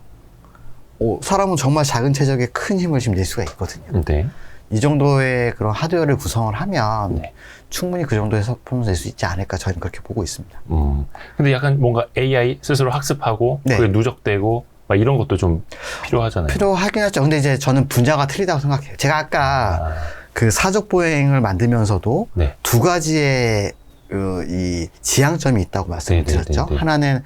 사람은 정말 작은 체적에 큰 힘을 지금 낼 수가 있거든요. 네. 이 정도의 그런 하드웨어를 구성을 하면 네. 충분히 그 정도의 퍼포먼스 낼 수 있지 않을까 저는 그렇게 보고 있습니다. 근데 약간 뭔가 AI 스스로 학습하고 네. 그게 누적되고 막 이런 것도 좀 필요하잖아요. 필요하긴 하죠. 근데 이제 저는 분야가 틀리다고 생각해요. 제가 아까 그 사족 보행을 만들면서도 네. 두 가지의 이 지향점이 있다고 말씀드렸죠. 네네네네. 하나는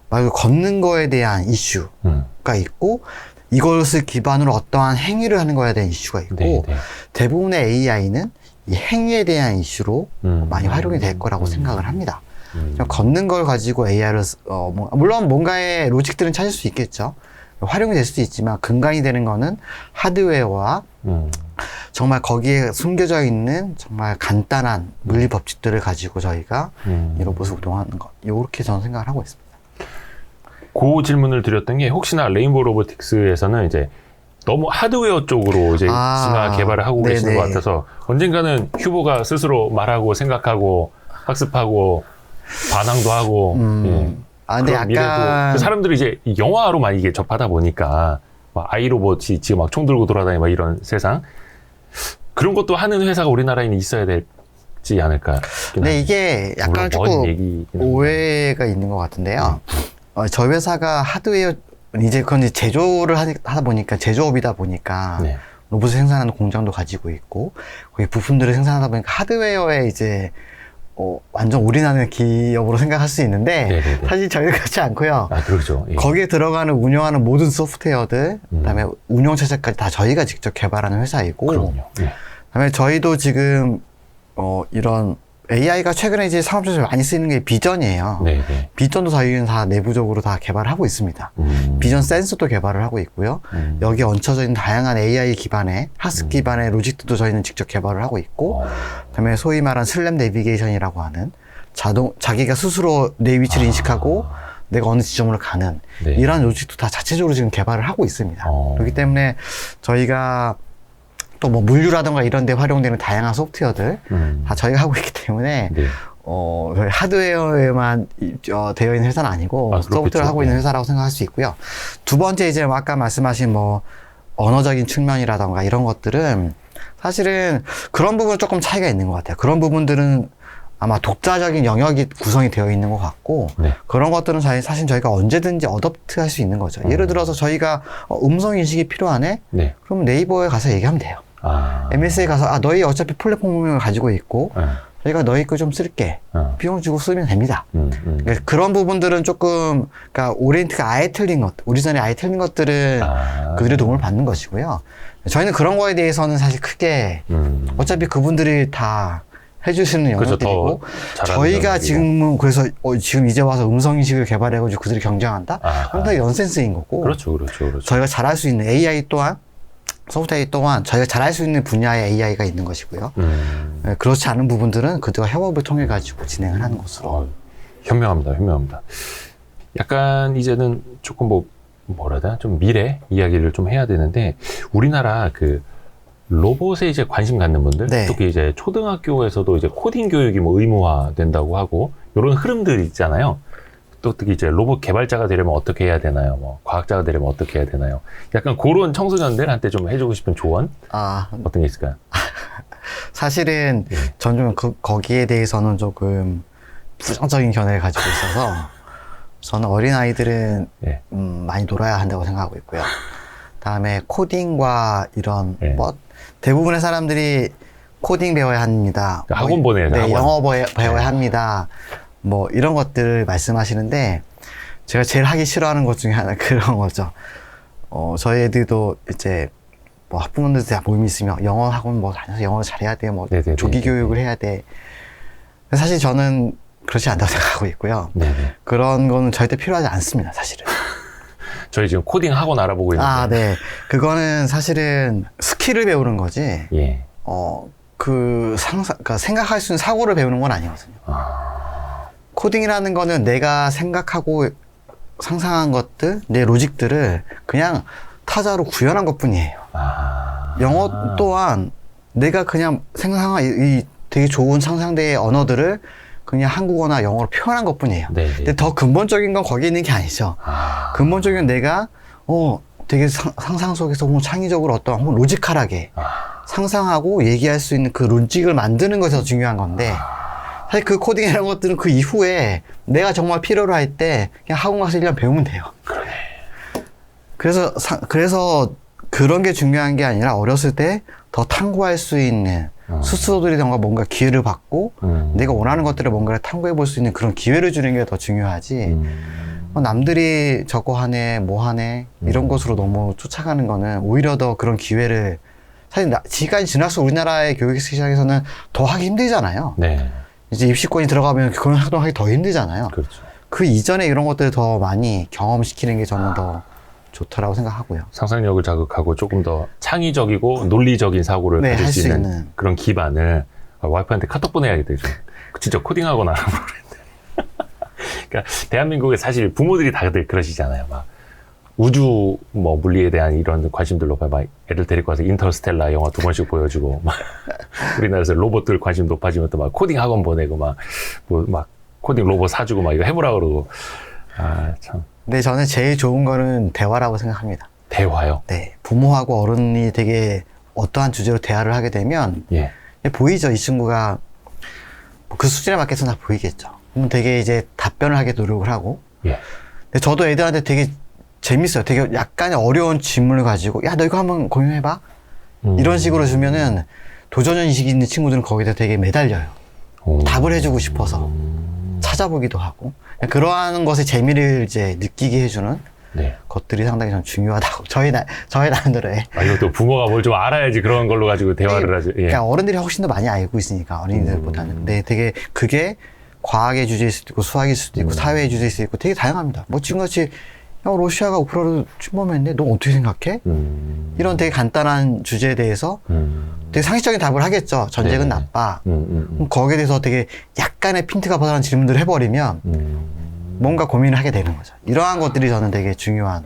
말 걷는 거에 대한 이슈가 있고 이것을 기반으로 어떠한 행위를 하는 거에 대한 이슈가 있고 네네. 대부분의 AI는 이 행위에 대한 이슈로 많이 활용이 될 거라고 생각을 합니다. 걷는 걸 가지고 AI를 물론 뭔가의 로직들은 찾을 수 있겠죠. 활용이 될 수도 있지만 근간이 되는 거는 하드웨어와 정말 거기에 숨겨져 있는 정말 간단한 물리 법칙들을 가지고 저희가 이 로봇을 운동하는 것 이렇게 저는 생각을 하고 있습니다. 그 질문을 드렸던 게 혹시나 레인보우 로보틱스에서는 이제 너무 하드웨어 쪽으로 이제 진화 개발을 하고 네네. 계시는 것 같아서 언젠가는 휴보가 스스로 말하고 생각하고 학습하고 반항도 하고 예. 근데 그런 미래도 약간 사람들이 이제 영화로만 이게 접하다 보니까 막 아이로봇이 지금 막 총 들고 돌아다니고 막 이런 세상 그런 것도 하는 회사가 우리나라에는 있어야 되지 않을까. 근데 이게 약간 조금 오해가 있는 것 같은데요. 저희 회사가 하드웨어 이제 그건 이제 제조를 하다 보니까 제조업이다 보니까 네. 로봇을 생산하는 공장도 가지고 있고, 거기 부품들을 생산하다 보니까 하드웨어에 이제, 완전 올인하는 기업으로 생각할 수 있는데, 네네네. 사실 저희는 그렇지 않고요. 아, 그렇죠. 예. 거기에 들어가는 운영하는 모든 소프트웨어들, 그다음에 운영체제까지 다 저희가 직접 개발하는 회사이고, 그럼요. 예. 그다음에 저희도 지금 이런 AI가 최근에 이제 산업에서 많이 쓰이는 게 비전이에요. 네네. 비전도 저희는 다 내부적으로 다 개발을 하고 있습니다. 비전 센서도 개발을 하고 있고요. 여기에 얹혀져 있는 다양한 AI 기반의 학습 기반의 로직들도 저희는 직접 개발을 하고 있고, 그다음에 소위 말한 슬랩 내비게이션이라고 하는 자기가 스스로 내 위치를 인식하고 내가 어느 지점으로 가는 네. 이런 로직도 다 자체적으로 지금 개발을 하고 있습니다. 그렇기 때문에 저희가 또 뭐 물류라든가 이런 데 활용되는 다양한 소프트웨어들 다 저희가 하고 있기 때문에 네. 저희 하드웨어에만 되어 있는 회사는 아니고 아, 소프트웨어를 그렇겠죠. 하고 있는 회사라고 생각할 수 있고요. 두 번째 이제 아까 말씀하신 뭐 언어적인 측면이라든가 이런 것들은 사실은 그런 부분은 조금 차이가 있는 것 같아요. 그런 부분들은 아마 독자적인 영역이 구성이 되어 있는 것 같고, 네. 그런 것들은 사실 저희가 언제든지 어댑트 할 수 있는 거죠. 예를 들어서 저희가 음성 인식이 필요하네? 네. 그럼 네이버에 가서 얘기하면 돼요. 아. MS에 가서 너희 어차피 플랫폼을 가지고 있고 네. 저희가 너희 거 좀 쓸게. 비용 주고 쓰면 됩니다. 그러니까 그런 부분들은 조금, 그러니까 오리엔트가 아예 틀린 것, 오리지널이 아예 틀린 것들은 그들의 도움을 받는 것이고요. 저희는 그런 거에 대해서는 사실 크게 어차피 그분들이 다 해주시는 그렇죠. 영역들이고, 더 잘하는 저희가 영역이고. 지금은 그래서 지금 이제 와서 음성인식을 개발해가지고 그들이 경쟁한다? 상당히 넌센스인 거고. 그렇죠, 그렇죠, 그렇죠. 저희가 잘할 수 있는 AI 또한, 소프트웨어 또한 저희가 잘할 수 있는 분야의 AI가 있는 것이고요. 그렇지 않은 부분들은 그들과 협업을 통해 가지고 진행을 하는 것으로. 현명합니다, 현명합니다. 약간 이제는 조금 뭐라 해야 되나? 좀 미래 이야기를 좀 해야 되는데, 우리나라 그 로봇에 이제 관심 갖는 분들, 네. 특히 이제 초등학교에서도 이제 코딩 교육이 뭐 의무화 된다고 하고, 이런 흐름들이 있잖아요. 또 특히 이제 로봇 개발자가 되려면 어떻게 해야 되나요? 뭐 과학자가 되려면 어떻게 해야 되나요? 약간 그런 청소년들한테 좀 해주고 싶은 조언? 어떤 게 있을까요? 사실은 전 좀 거기에 대해서는 조금 부정적인 견해를 가지고 있어서, 저는 어린아이들은 예. 많이 놀아야 한다고 생각하고 있고요. 다음에 코딩과 이런 예. 뭐 대부분의 사람들이 코딩 배워야 합니다. 학원 보내야 돼, 네, 학원. 영어 배워야 합니다. 뭐 이런 것들을 말씀하시는데, 제가 제일 하기 싫어하는 것 중에 하나 그런 거죠. 저희 애들도 이제 뭐 학부모들 다 모임이 있으면 영어 학원 뭐 다녀서 영어 잘해야 돼, 뭐 네네네. 조기 교육을 해야 돼. 사실 저는 그렇지 않다고 생각하고 있고요. 네네. 그런 거는 절대 필요하지 않습니다, 사실은. 저희 지금 코딩 학원 알아보고 있는데. 네. 그거는 사실은 스킬을 배우는 거지. 예. 그러니까 생각할 수 있는 사고를 배우는 건 아니거든요. 코딩이라는 거는 내가 생각하고 상상한 것들, 내 로직들을 그냥 타자로 구현한 것 뿐이에요. 영어 또한 내가 그냥 생각한 이 되게 좋은 상상대의 언어들을 그냥 한국어나 영어로 표현한 것 뿐이에요. 네. 근데 더 근본적인 건 거기에 있는 게 아니죠. 근본적인 건 내가, 되게 상상 속에서 혹은 창의적으로 어떤, 혹은 로지컬하게 상상하고 얘기할 수 있는 그 로직을 만드는 것이 더 중요한 건데, 사실 그 코딩 이런 것들은 그 이후에 내가 정말 필요로 할 때 그냥 학원 가서 1년 배우면 돼요. 그러네. 그래서 그런 게 중요한 게 아니라 어렸을 때 더 탐구할 수 있는 스스로들이 뭔가 기회를 받고 내가 원하는 것들을 뭔가를 탐구해 볼 수 있는 그런 기회를 주는 게 더 중요하지. 남들이 저거 하네, 뭐 하네, 이런 것으로 너무 쫓아가는 거는 오히려 더 그런 기회를, 사실 시간이 지날수록 우리나라의 교육 시장에서는 더 하기 힘들잖아요. 네. 이제 입시권이 들어가면 그런 활동하기 더 힘들잖아요. 그렇죠. 그 이전에 이런 것들을 더 많이 경험시키는 게 저는 더 좋더라고 생각하고요. 상상력을 자극하고 조금 더 창의적이고 논리적인 사고를 네, 가질 할 수 수 있는 있는. 그런 기반을 와이프한테 카톡 보내야겠다. 좀. 진짜 코딩하거나 그랬는데. 그러니까 대한민국에 사실 부모들이 다들 그러시잖아요. 막 우주 뭐 물리에 대한 이런 관심들 높아 막 애들 데리고 와서 인터스텔라 영화 2번씩 보여주고 막 우리나라에서 로봇들 관심 높아지면 또 막 코딩 학원 보내고 막 코딩 로봇 사주고 막 이거 해보라 그러고. 참. 근데 저는 제일 좋은 거는 대화라고 생각합니다. 대화요? 네. 부모하고 어른이 되게 어떠한 주제로 대화를 하게 되면, 예. 보이죠. 이 친구가 그 수준에 맞게서 다 보이겠죠. 그럼 되게 이제 답변을 하게 노력을 하고. 예. 근데 저도 애들한테 되게 재밌어요. 되게 약간의 어려운 질문을 가지고, 야, 너 이거 한번 고민해봐. 이런 식으로 주면은 도전 의식이 있는 친구들은 거기다 되게 매달려요. 답을 해주고 싶어서 찾아보기도 하고 그러한 것의 재미를 이제 느끼게 해주는 네. 것들이 상당히 좀 중요하다고 저희 나름대로의 이것도 부모가 뭘 좀 알아야지 그런 걸로 가지고 대화를 하지. 예. 그러니까 어른들이 훨씬 더 많이 알고 있으니까 어린이들보다는 근데 되게 그게 과학의 주제일 수도 있고 수학일 수도 있고 사회의 주제일 수도 있고 되게 다양합니다. 뭐 지금같이 러시아가 우크라이나를 침범했는데 너 어떻게 생각해? 이런 되게 간단한 주제에 대해서 되게 상식적인 답을 하겠죠. 전쟁은 나빠. 그럼 거기에 대해서 되게 약간의 핀트가 벗어난 질문들을 해버리면 뭔가 고민을 하게 되는 거죠. 이러한 것들이 저는 되게 중요한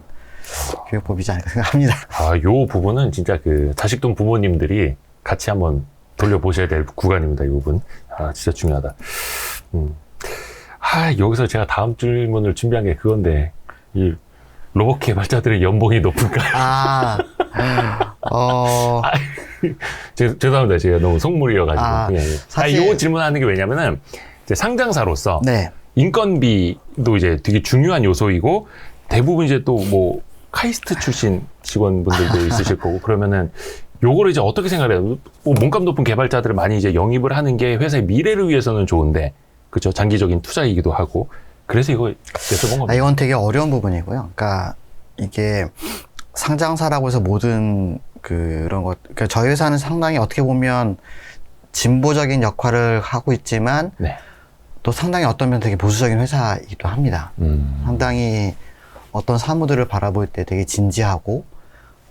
교육법이지 않을까 생각합니다. 요 부분은 진짜 그 자식돈 부모님들이 같이 한번 돌려보셔야 될 구간입니다. 이 부분. 진짜 중요하다. 여기서 제가 다음 질문을 준비한 게 그건데, 이 로봇 개발자들의 연봉이 높을까? 죄송합니다. 제가 너무 속물이어가지고. 사실 요 질문하는 게 왜냐면은, 이제 상장사로서, 네. 인건비도 이제 되게 중요한 요소이고, 대부분 이제 또 뭐, 카이스트 출신 직원분들도 있으실 거고, 그러면은, 요거를 이제 어떻게 생각해요? 뭐 몸값 높은 개발자들을 많이 이제 영입을 하는 게 회사의 미래를 위해서는 좋은데, 그렇죠? 장기적인 투자이기도 하고. 그래서 이거 여쭤본 겁니다. 이건 되게 어려운 부분이고요. 그러니까 이게 상장사라고 해서 모든 그런 것, 그러니까 저희 회사는 상당히 어떻게 보면 진보적인 역할을 하고 있지만 네. 또 상당히 어떤 면에서 되게 보수적인 회사이기도 합니다. 상당히 어떤 사무들을 바라볼 때 되게 진지하고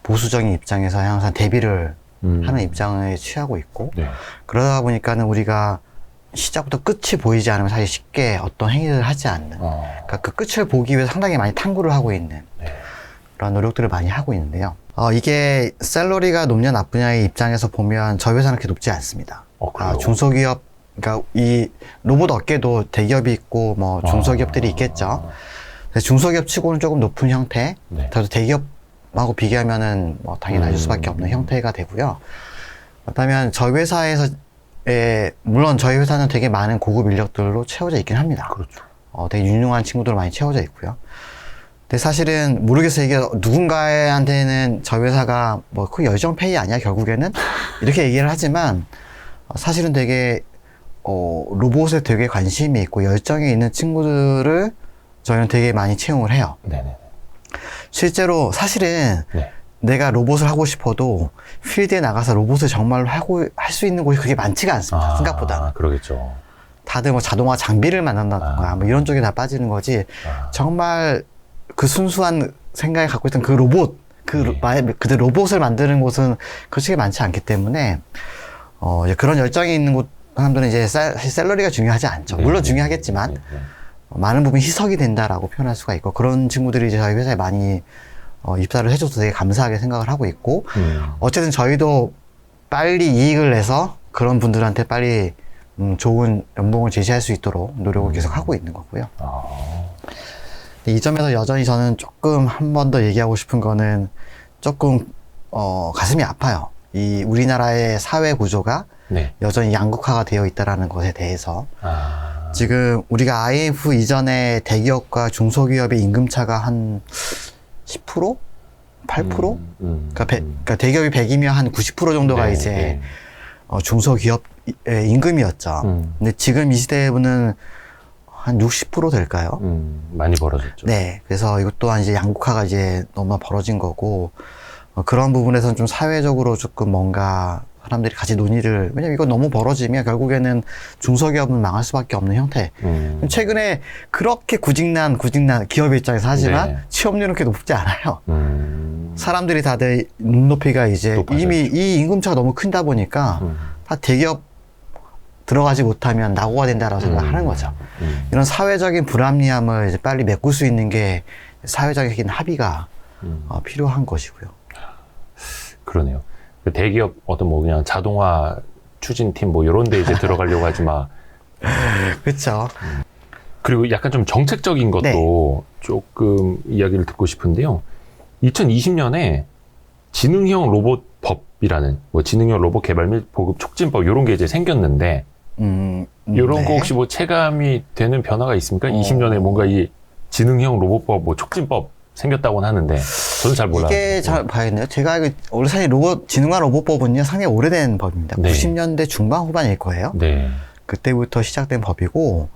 보수적인 입장에서 항상 대비를 하는 입장을 취하고 있고 네. 그러다 보니까는 우리가 시작부터 끝이 보이지 않으면 사실 쉽게 어떤 행위를 하지 않는 그러니까 그 끝을 보기 위해서 상당히 많이 탐구를 하고 있는 그런 노력들을 많이 하고 있는데요. 이게 샐러리가 높냐 나쁘냐의 입장에서 보면 저희 회사는 그렇게 높지 않습니다. 중소기업 그러니까 이 로봇 업계도 대기업이 있고 뭐 중소기업들이 있겠죠. 중소기업 치고는 조금 높은 형태. 네. 그래서 대기업하고 비교하면은 뭐 당연히 낮을 수밖에 없는 형태가 되고요. 그렇다면 저희 회사에서 물론 저희 회사는 되게 많은 고급 인력들로 채워져 있긴 합니다. 그렇죠. 되게 유능한 친구들로 많이 채워져 있고요. 근데 사실은 모르겠어요. 이게 누군가한테는 저희 회사가 뭐 그 열정페이 아니야 결국에는 이렇게 얘기를 하지만 사실은 되게 로봇에 되게 관심이 있고 열정이 있는 친구들을 저희는 되게 많이 채용을 해요. 네네. 실제로 사실은 네. 내가 로봇을 하고 싶어도 필드에 나가서 로봇을 정말로 할 수 있는 곳이 그렇게 많지가 않습니다. 생각보다. 그러겠죠. 다들 뭐 자동화 장비를 만든다던가 뭐 이런 쪽에 다 빠지는 거지. 정말 그 순수한 생각을 갖고 있던 그 로봇, 그들 로봇을 만드는 곳은 그렇게 많지 않기 때문에 이제 그런 열정이 있는 곳 사람들은 이제 사실 샐러리가 중요하지 않죠. 물론 중요하겠지만 많은 부분이 희석이 된다라고 표현할 수가 있고 그런 친구들이 이제 저희 회사에 많이 입사를 해줘서 되게 감사하게 생각을 하고 있고 어쨌든 저희도 빨리 이익을 내서 그런 분들한테 빨리 좋은 연봉을 제시할 수 있도록 노력을 계속 하고 있는 거고요. 이 점에서 여전히 저는 조금 한 번 더 얘기하고 싶은 거는 조금 가슴이 아파요. 이 우리나라의 사회 구조가 네. 여전히 양극화가 되어 있다라는 것에 대해서 지금 우리가 IMF 이전에 대기업과 중소기업의 임금차가 한 10%? 8%? 그러니까 대기업이 100이면 한 90% 정도가 네, 이제 네. 중소기업의 임금이었죠. 근데 지금 이 시대에는 한 60% 될까요? 많이 벌어졌죠. 네. 그래서 이것 또한 이제 양극화가 이제 너무 벌어진 거고, 그런 부분에서는 좀 사회적으로 조금 뭔가 사람들이 같이 논의를, 왜냐면 이거 너무 벌어지면 결국에는 중소기업은 망할 수밖에 없는 형태. 최근에 그렇게 구직난 기업 입장에서 하지만 네. 취업률은 그렇게 높지 않아요. 사람들이 다들 눈높이가 이제 높아졌죠. 이미 이 임금차가 너무 크다 보니까 다 대기업 들어가지 못하면 낙오가 된다라고 생각하는 거죠. 이런 사회적인 불합리함을 이제 빨리 메꿀 수 있는 게 사회적인 합의가 필요한 것이고요. 그러네요. 대기업 어떤 뭐 그냥 자동화 추진팀 뭐 이런 데 이제 들어가려고 하지 마. 그렇죠. 그리고 약간 좀 정책적인 것도 네. 조금 이야기를 듣고 싶은데요. 2020년에 지능형 로봇법이라는 뭐 지능형 로봇 개발 및 보급 촉진법 이런 게 이제 생겼는데 이런 네. 거 혹시 뭐 체감이 되는 변화가 있습니까? 20년에 뭔가 이 지능형 로봇법 뭐 촉진법 생겼다고는 하는데 저는 잘 몰라요. 이게 잘 봐야겠네요. 제가 알고 원래 사실 진흥화 로봇법은요 상당히 오래된 법입니다. 네. 90년대 중반 후반일 거예요. 네. 그때부터 시작된 법이고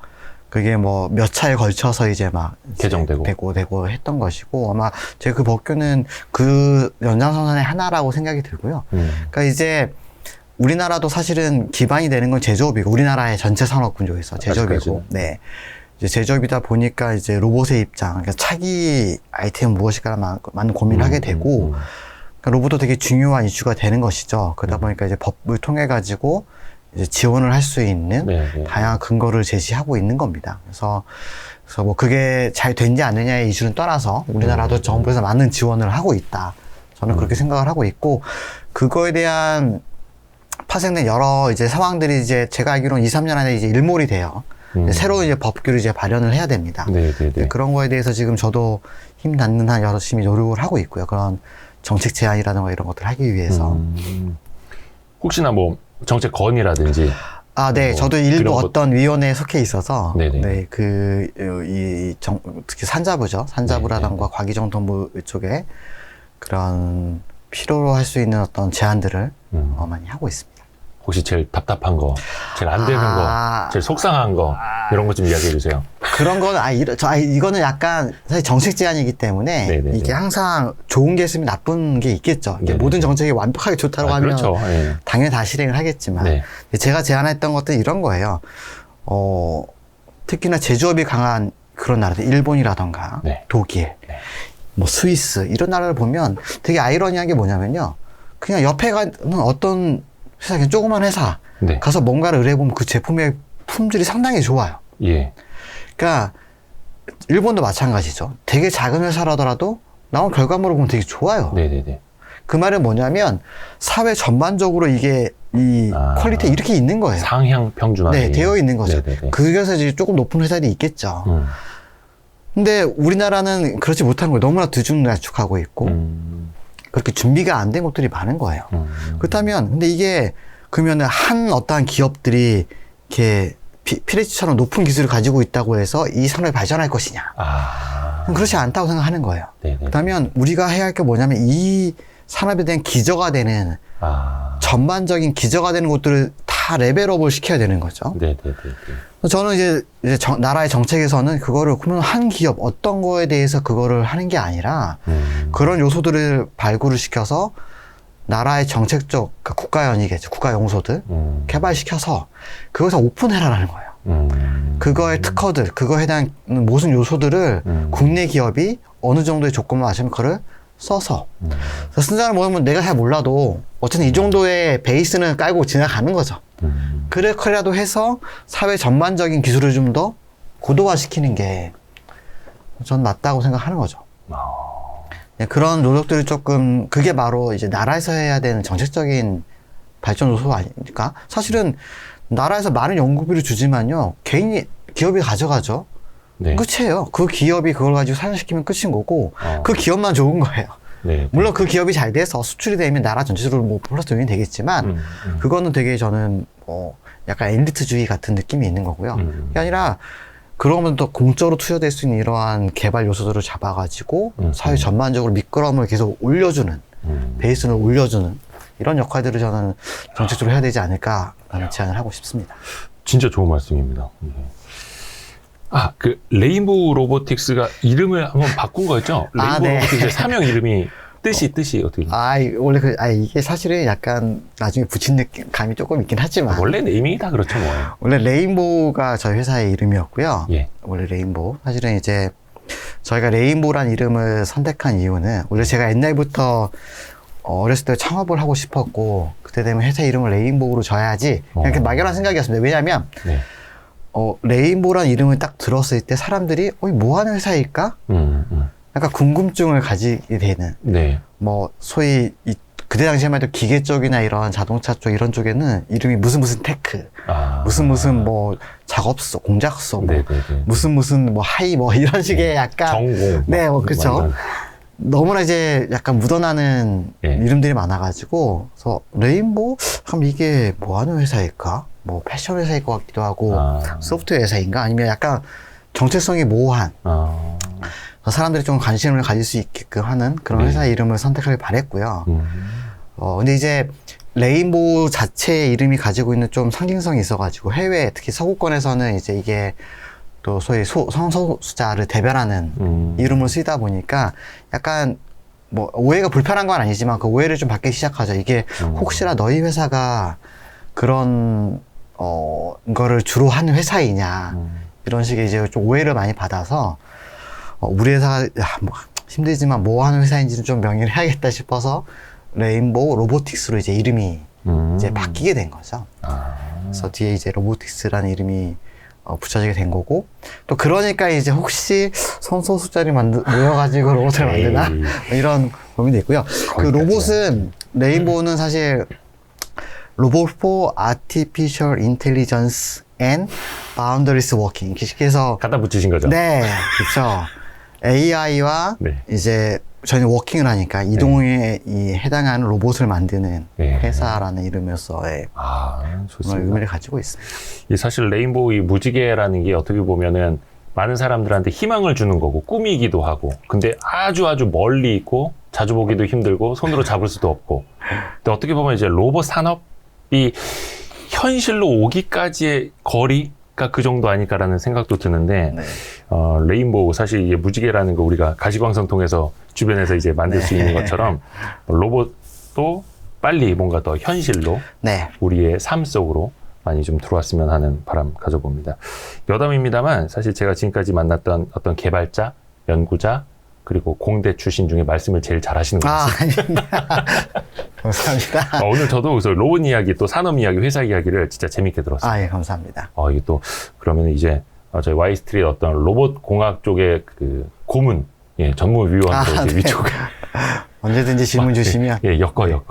그게 뭐 몇 차에 걸쳐서 이제 막 개정되고 되고 했던 것이고 아마 제가 그 법규는 그 연장선상의 하나라고 생각이 들고요. 그러니까 이제 우리나라도 사실은 기반이 되는 건 제조업이고 우리나라의 전체 산업 구조에서 제조업이고 아직까지는. 네. 이제 제조업이다 보니까 이제 로봇의 입장, 그러니까 차기 아이템은 무엇일까 많은 고민을 하게 되고 그러니까 로봇도 되게 중요한 이슈가 되는 것이죠. 그러다 보니까 이제 법을 통해 가지고 이제 지원을 할 수 있는 네, 네. 다양한 근거를 제시하고 있는 겁니다. 그래서 뭐 그게 잘 된지 않느냐의 이슈는 떠나서 우리나라도 정부에서 많은 지원을 하고 있다. 저는 그렇게 생각을 하고 있고 그거에 대한 파생된 여러 이제 상황들이 이제 제가 알기로는 2, 3년 안에 이제 일몰이 돼요. 새로운 이제 법규를 이제 발현을 해야 됩니다. 네, 네, 네. 그런 거에 대해서 지금 저도 힘 닿는 한 열심히 노력을 하고 있고요. 그런 정책 제안이라든가 이런 것들을 하기 위해서. 혹시나 뭐 정책 건의라든지 네. 뭐 저도 일부 그런 어떤 위원회에 속해 있어서, 네네. 네, 특히 산자부죠. 산자부라던가 과기정통부 쪽에 그런 필요로 할 수 있는 어떤 제안들을 많이 하고 있습니다. 혹시 제일 답답한 거, 제일 안 되는 거, 제일 속상한 거 이런 거 좀 이야기해 주세요. 그런 건 이거는 약간 사실 정책 제안이기 때문에 네네네. 이게 항상 좋은 게 있으면 나쁜 게 있겠죠. 이게 모든 정책이 완벽하게 좋다고 하면 그렇죠. 예. 당연히 다 실행을 하겠지만 네. 제가 제안했던 것들은 이런 거예요. 특히나 제조업이 강한 그런 나라들, 일본이라던가 네. 독일, 네. 뭐 스위스 이런 나라를 보면 되게 아이러니한 게 뭐냐면요. 그냥 옆에 가는 어떤 회사, 그냥 조그만 회사 네. 가서 뭔가를 의뢰해보면 그 제품의 품질이 상당히 좋아요. 예. 그러니까 일본도 마찬가지죠. 되게 작은 회사라더라도 나온 결과물을 보면 되게 좋아요. 네네네. 그 말은 뭐냐면 사회 전반적으로 이게 이 퀄리티가 이렇게 있는 거예요. 상향 평준화가 네, 되어 있는 거죠. 네네네. 그래서 이제 조금 높은 회사들이 있겠죠. 근데 우리나라는 그렇지 못한 거예요. 너무나 들쭉날쭉하고 있고 그렇게 준비가 안 된 것들이 많은 거예요. 그렇다면 근데 이게 그러면은 한 어떠한 기업들이 이렇게 피레치처럼 높은 기술을 가지고 있다고 해서 이 산업이 발전할 것이냐? 그렇지 않다고 생각하는 거예요. 네네. 그렇다면 우리가 해야 할 게 뭐냐면 이 산업에 대한 기저가 되는 전반적인 기저가 되는 것들을 다 레벨업을 시켜야 되는 거죠. 네네네. 저는 이제 나라의 정책에서는 그거를 그러면 한 기업 어떤 거에 대해서 그거를 하는 게 아니라 그런 요소들을 발굴을 시켜서 나라의 정책적 그러니까 국가연이겠죠. 국가용소들 개발시켜서 그것을 오픈해라라는 거예요. 그거의 특허들, 그거에 해당 모든 요소들을 국내 기업이 어느 정도의 조건만 맞추면 그거를 써서 쓴다는 뭐냐면 내가 잘 몰라도 어쨌든 이 정도의 베이스는 깔고 지나가는 거죠. 그렇게라도 해서 사회 전반적인 기술을 좀 더 고도화시키는 게 전 맞다고 생각하는 거죠. 네, 그런 노력들이 조금 그게 바로 이제 나라에서 해야 되는 정책적인 발전 요소 아닙니까? 사실은 나라에서 많은 연구비를 주지만요 기업이 가져가죠. 네. 끝이에요. 그 기업이 그걸 가지고 사용시키면 끝인 거고 그 기업만 좋은 거예요. 네. 물론 그 기업이 잘 돼서 수출이 되면 나라 전체적으로 뭐 플러스 요인이 되겠지만 그거는 되게 저는 약간 엘리트주의 같은 느낌이 있는 거고요. 그게 아니라 그러면 또 공짜로 투여될 수 있는 이러한 개발 요소들을 잡아가지고 사회 전반적으로 미끄럼을 계속 올려주는 베이스를 올려주는 이런 역할들을 저는 정책적으로 해야 되지 않을까라는 제안을 하고 싶습니다. 진짜 좋은 말씀입니다. 그 레인보우 로보틱스가 이름을 한번 바꾼 거였죠? 레인보우 네. 로보틱스의 사명 이름이 뜻이 어떻게? 원래 이게 사실은 약간 나중에 붙인 감이 조금 있긴 하지만 원래 네이밍이 다 그렇죠, 뭐. 원래 레인보우가 저희 회사의 이름이었고요. 예. 원래 레인보우. 사실은 이제 저희가 레인보우란 이름을 선택한 이유는 원래 제가 옛날부터 어렸을 때 창업을 하고 싶었고 그때 되면 회사 이름을 레인보우로 져야지 그냥 이렇게 막연한 생각이었습니다. 왜냐하면 네. 레인보우란 이름을 딱 들었을 때 사람들이 뭐 하는 회사일까? 약간 궁금증을 가지게 되는. 네. 뭐 소위 그때 당시에만 해도 기계 쪽이나 이런 자동차 쪽 이런 쪽에는 이름이 무슨 테크, 무슨 뭐 작업소, 공작소, 뭐 무슨 뭐 하이 뭐 이런 식의 약간 전공. 네, 그렇죠. 너무나 이제 약간 묻어나는 이름들이 많아가지고 그래서 레인보우? 그럼 이게 뭐 하는 회사일까? 뭐 패션 회사일 것 같기도 하고 소프트웨어 회사인가? 아니면 약간 정체성이 모호한 사람들이 좀 관심을 가질 수 있게끔 하는 그런 네. 회사 이름을 선택하길 바랬고요. 근데 이제 레인보우 자체의 이름이 가지고 있는 좀 상징성이 있어가지고 해외, 특히 서구권에서는 이제 이게 또 소위 성소수자를 대변하는 이름으로 쓰이다 보니까 약간 뭐 오해가 불편한 건 아니지만 그 오해를 좀 받기 시작하죠. 이게 혹시나 너희 회사가 그런 거를 주로 하는 회사이냐 이런 식의 이제 좀 오해를 많이 받아서 우리 회사가 뭐 힘들지만 뭐 하는 회사인지는 좀 명의를 해야겠다 싶어서 레인보우 로보틱스로 이제 이름이 이제 바뀌게 된 거죠. 그래서 뒤에 이제 로보틱스라는 이름이 붙여지게 된 거고, 또 그러니까 이제 혹시 성소수자들이 모여가지고 로봇을 만드나? 이런 고민도 있고요. 그 로봇은, 레인보우는 사실 로봇 for Artificial Intelligence and Boundaries Working. 쉽게 해서. 갖다 붙이신 거죠? 네, 그렇죠. AI와 네. 이제 저희는 워킹을 하니까 이동에 해당하는 로봇을 만드는 네. 회사라는 이름으로서의 좋습니다. 의미를 가지고 있습니다. 이 사실 레인보우 이 무지개라는 게 어떻게 보면은 많은 사람들한테 희망을 주는 거고 꿈이기도 하고, 근데 아주 멀리 있고 자주 보기도 힘들고 손으로 잡을 수도 없고, 근데 어떻게 보면 이제 로봇 산업이 현실로 오기까지의 거리가 그 정도 아닐까라는 생각도 드는데, 네. 레인보우 사실 이게 무지개라는 거 우리가 가시광선 통해서 주변에서 이제 만들 수 있는 것처럼 로봇도 빨리 뭔가 더 현실로 네. 우리의 삶 속으로 많이 좀 들어왔으면 하는 바람 가져봅니다. 여담입니다만 사실 제가 지금까지 만났던 어떤 개발자, 연구자, 그리고 공대 출신 중에 말씀을 제일 잘하시는 것 같습니다. 아닙니다. 감사합니다. 오늘 저도 그래서 로봇 이야기, 또 산업 이야기, 회사 이야기를 진짜 재밌게 들었습니다. 예, 감사합니다. 이게 또 그러면 이제 저희 와이스트릿 어떤 로봇 공학 쪽의 그 고문, 전무위원으로 이제 네. 위촉. 언제든지 질문 주시면. 엮어.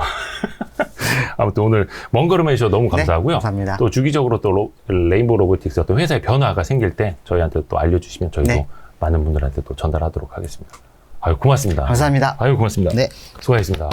아무튼 오늘 먼 걸음 해주셔서 너무 감사하고요. 네, 감사합니다. 또 주기적으로 또 레인보우 로보틱스 어떤 회사의 변화가 생길 때 저희한테 또 알려주시면 저희도 네. 많은 분들한테 또 전달하도록 하겠습니다. 고맙습니다. 감사합니다. 고맙습니다. 네. 수고하셨습니다.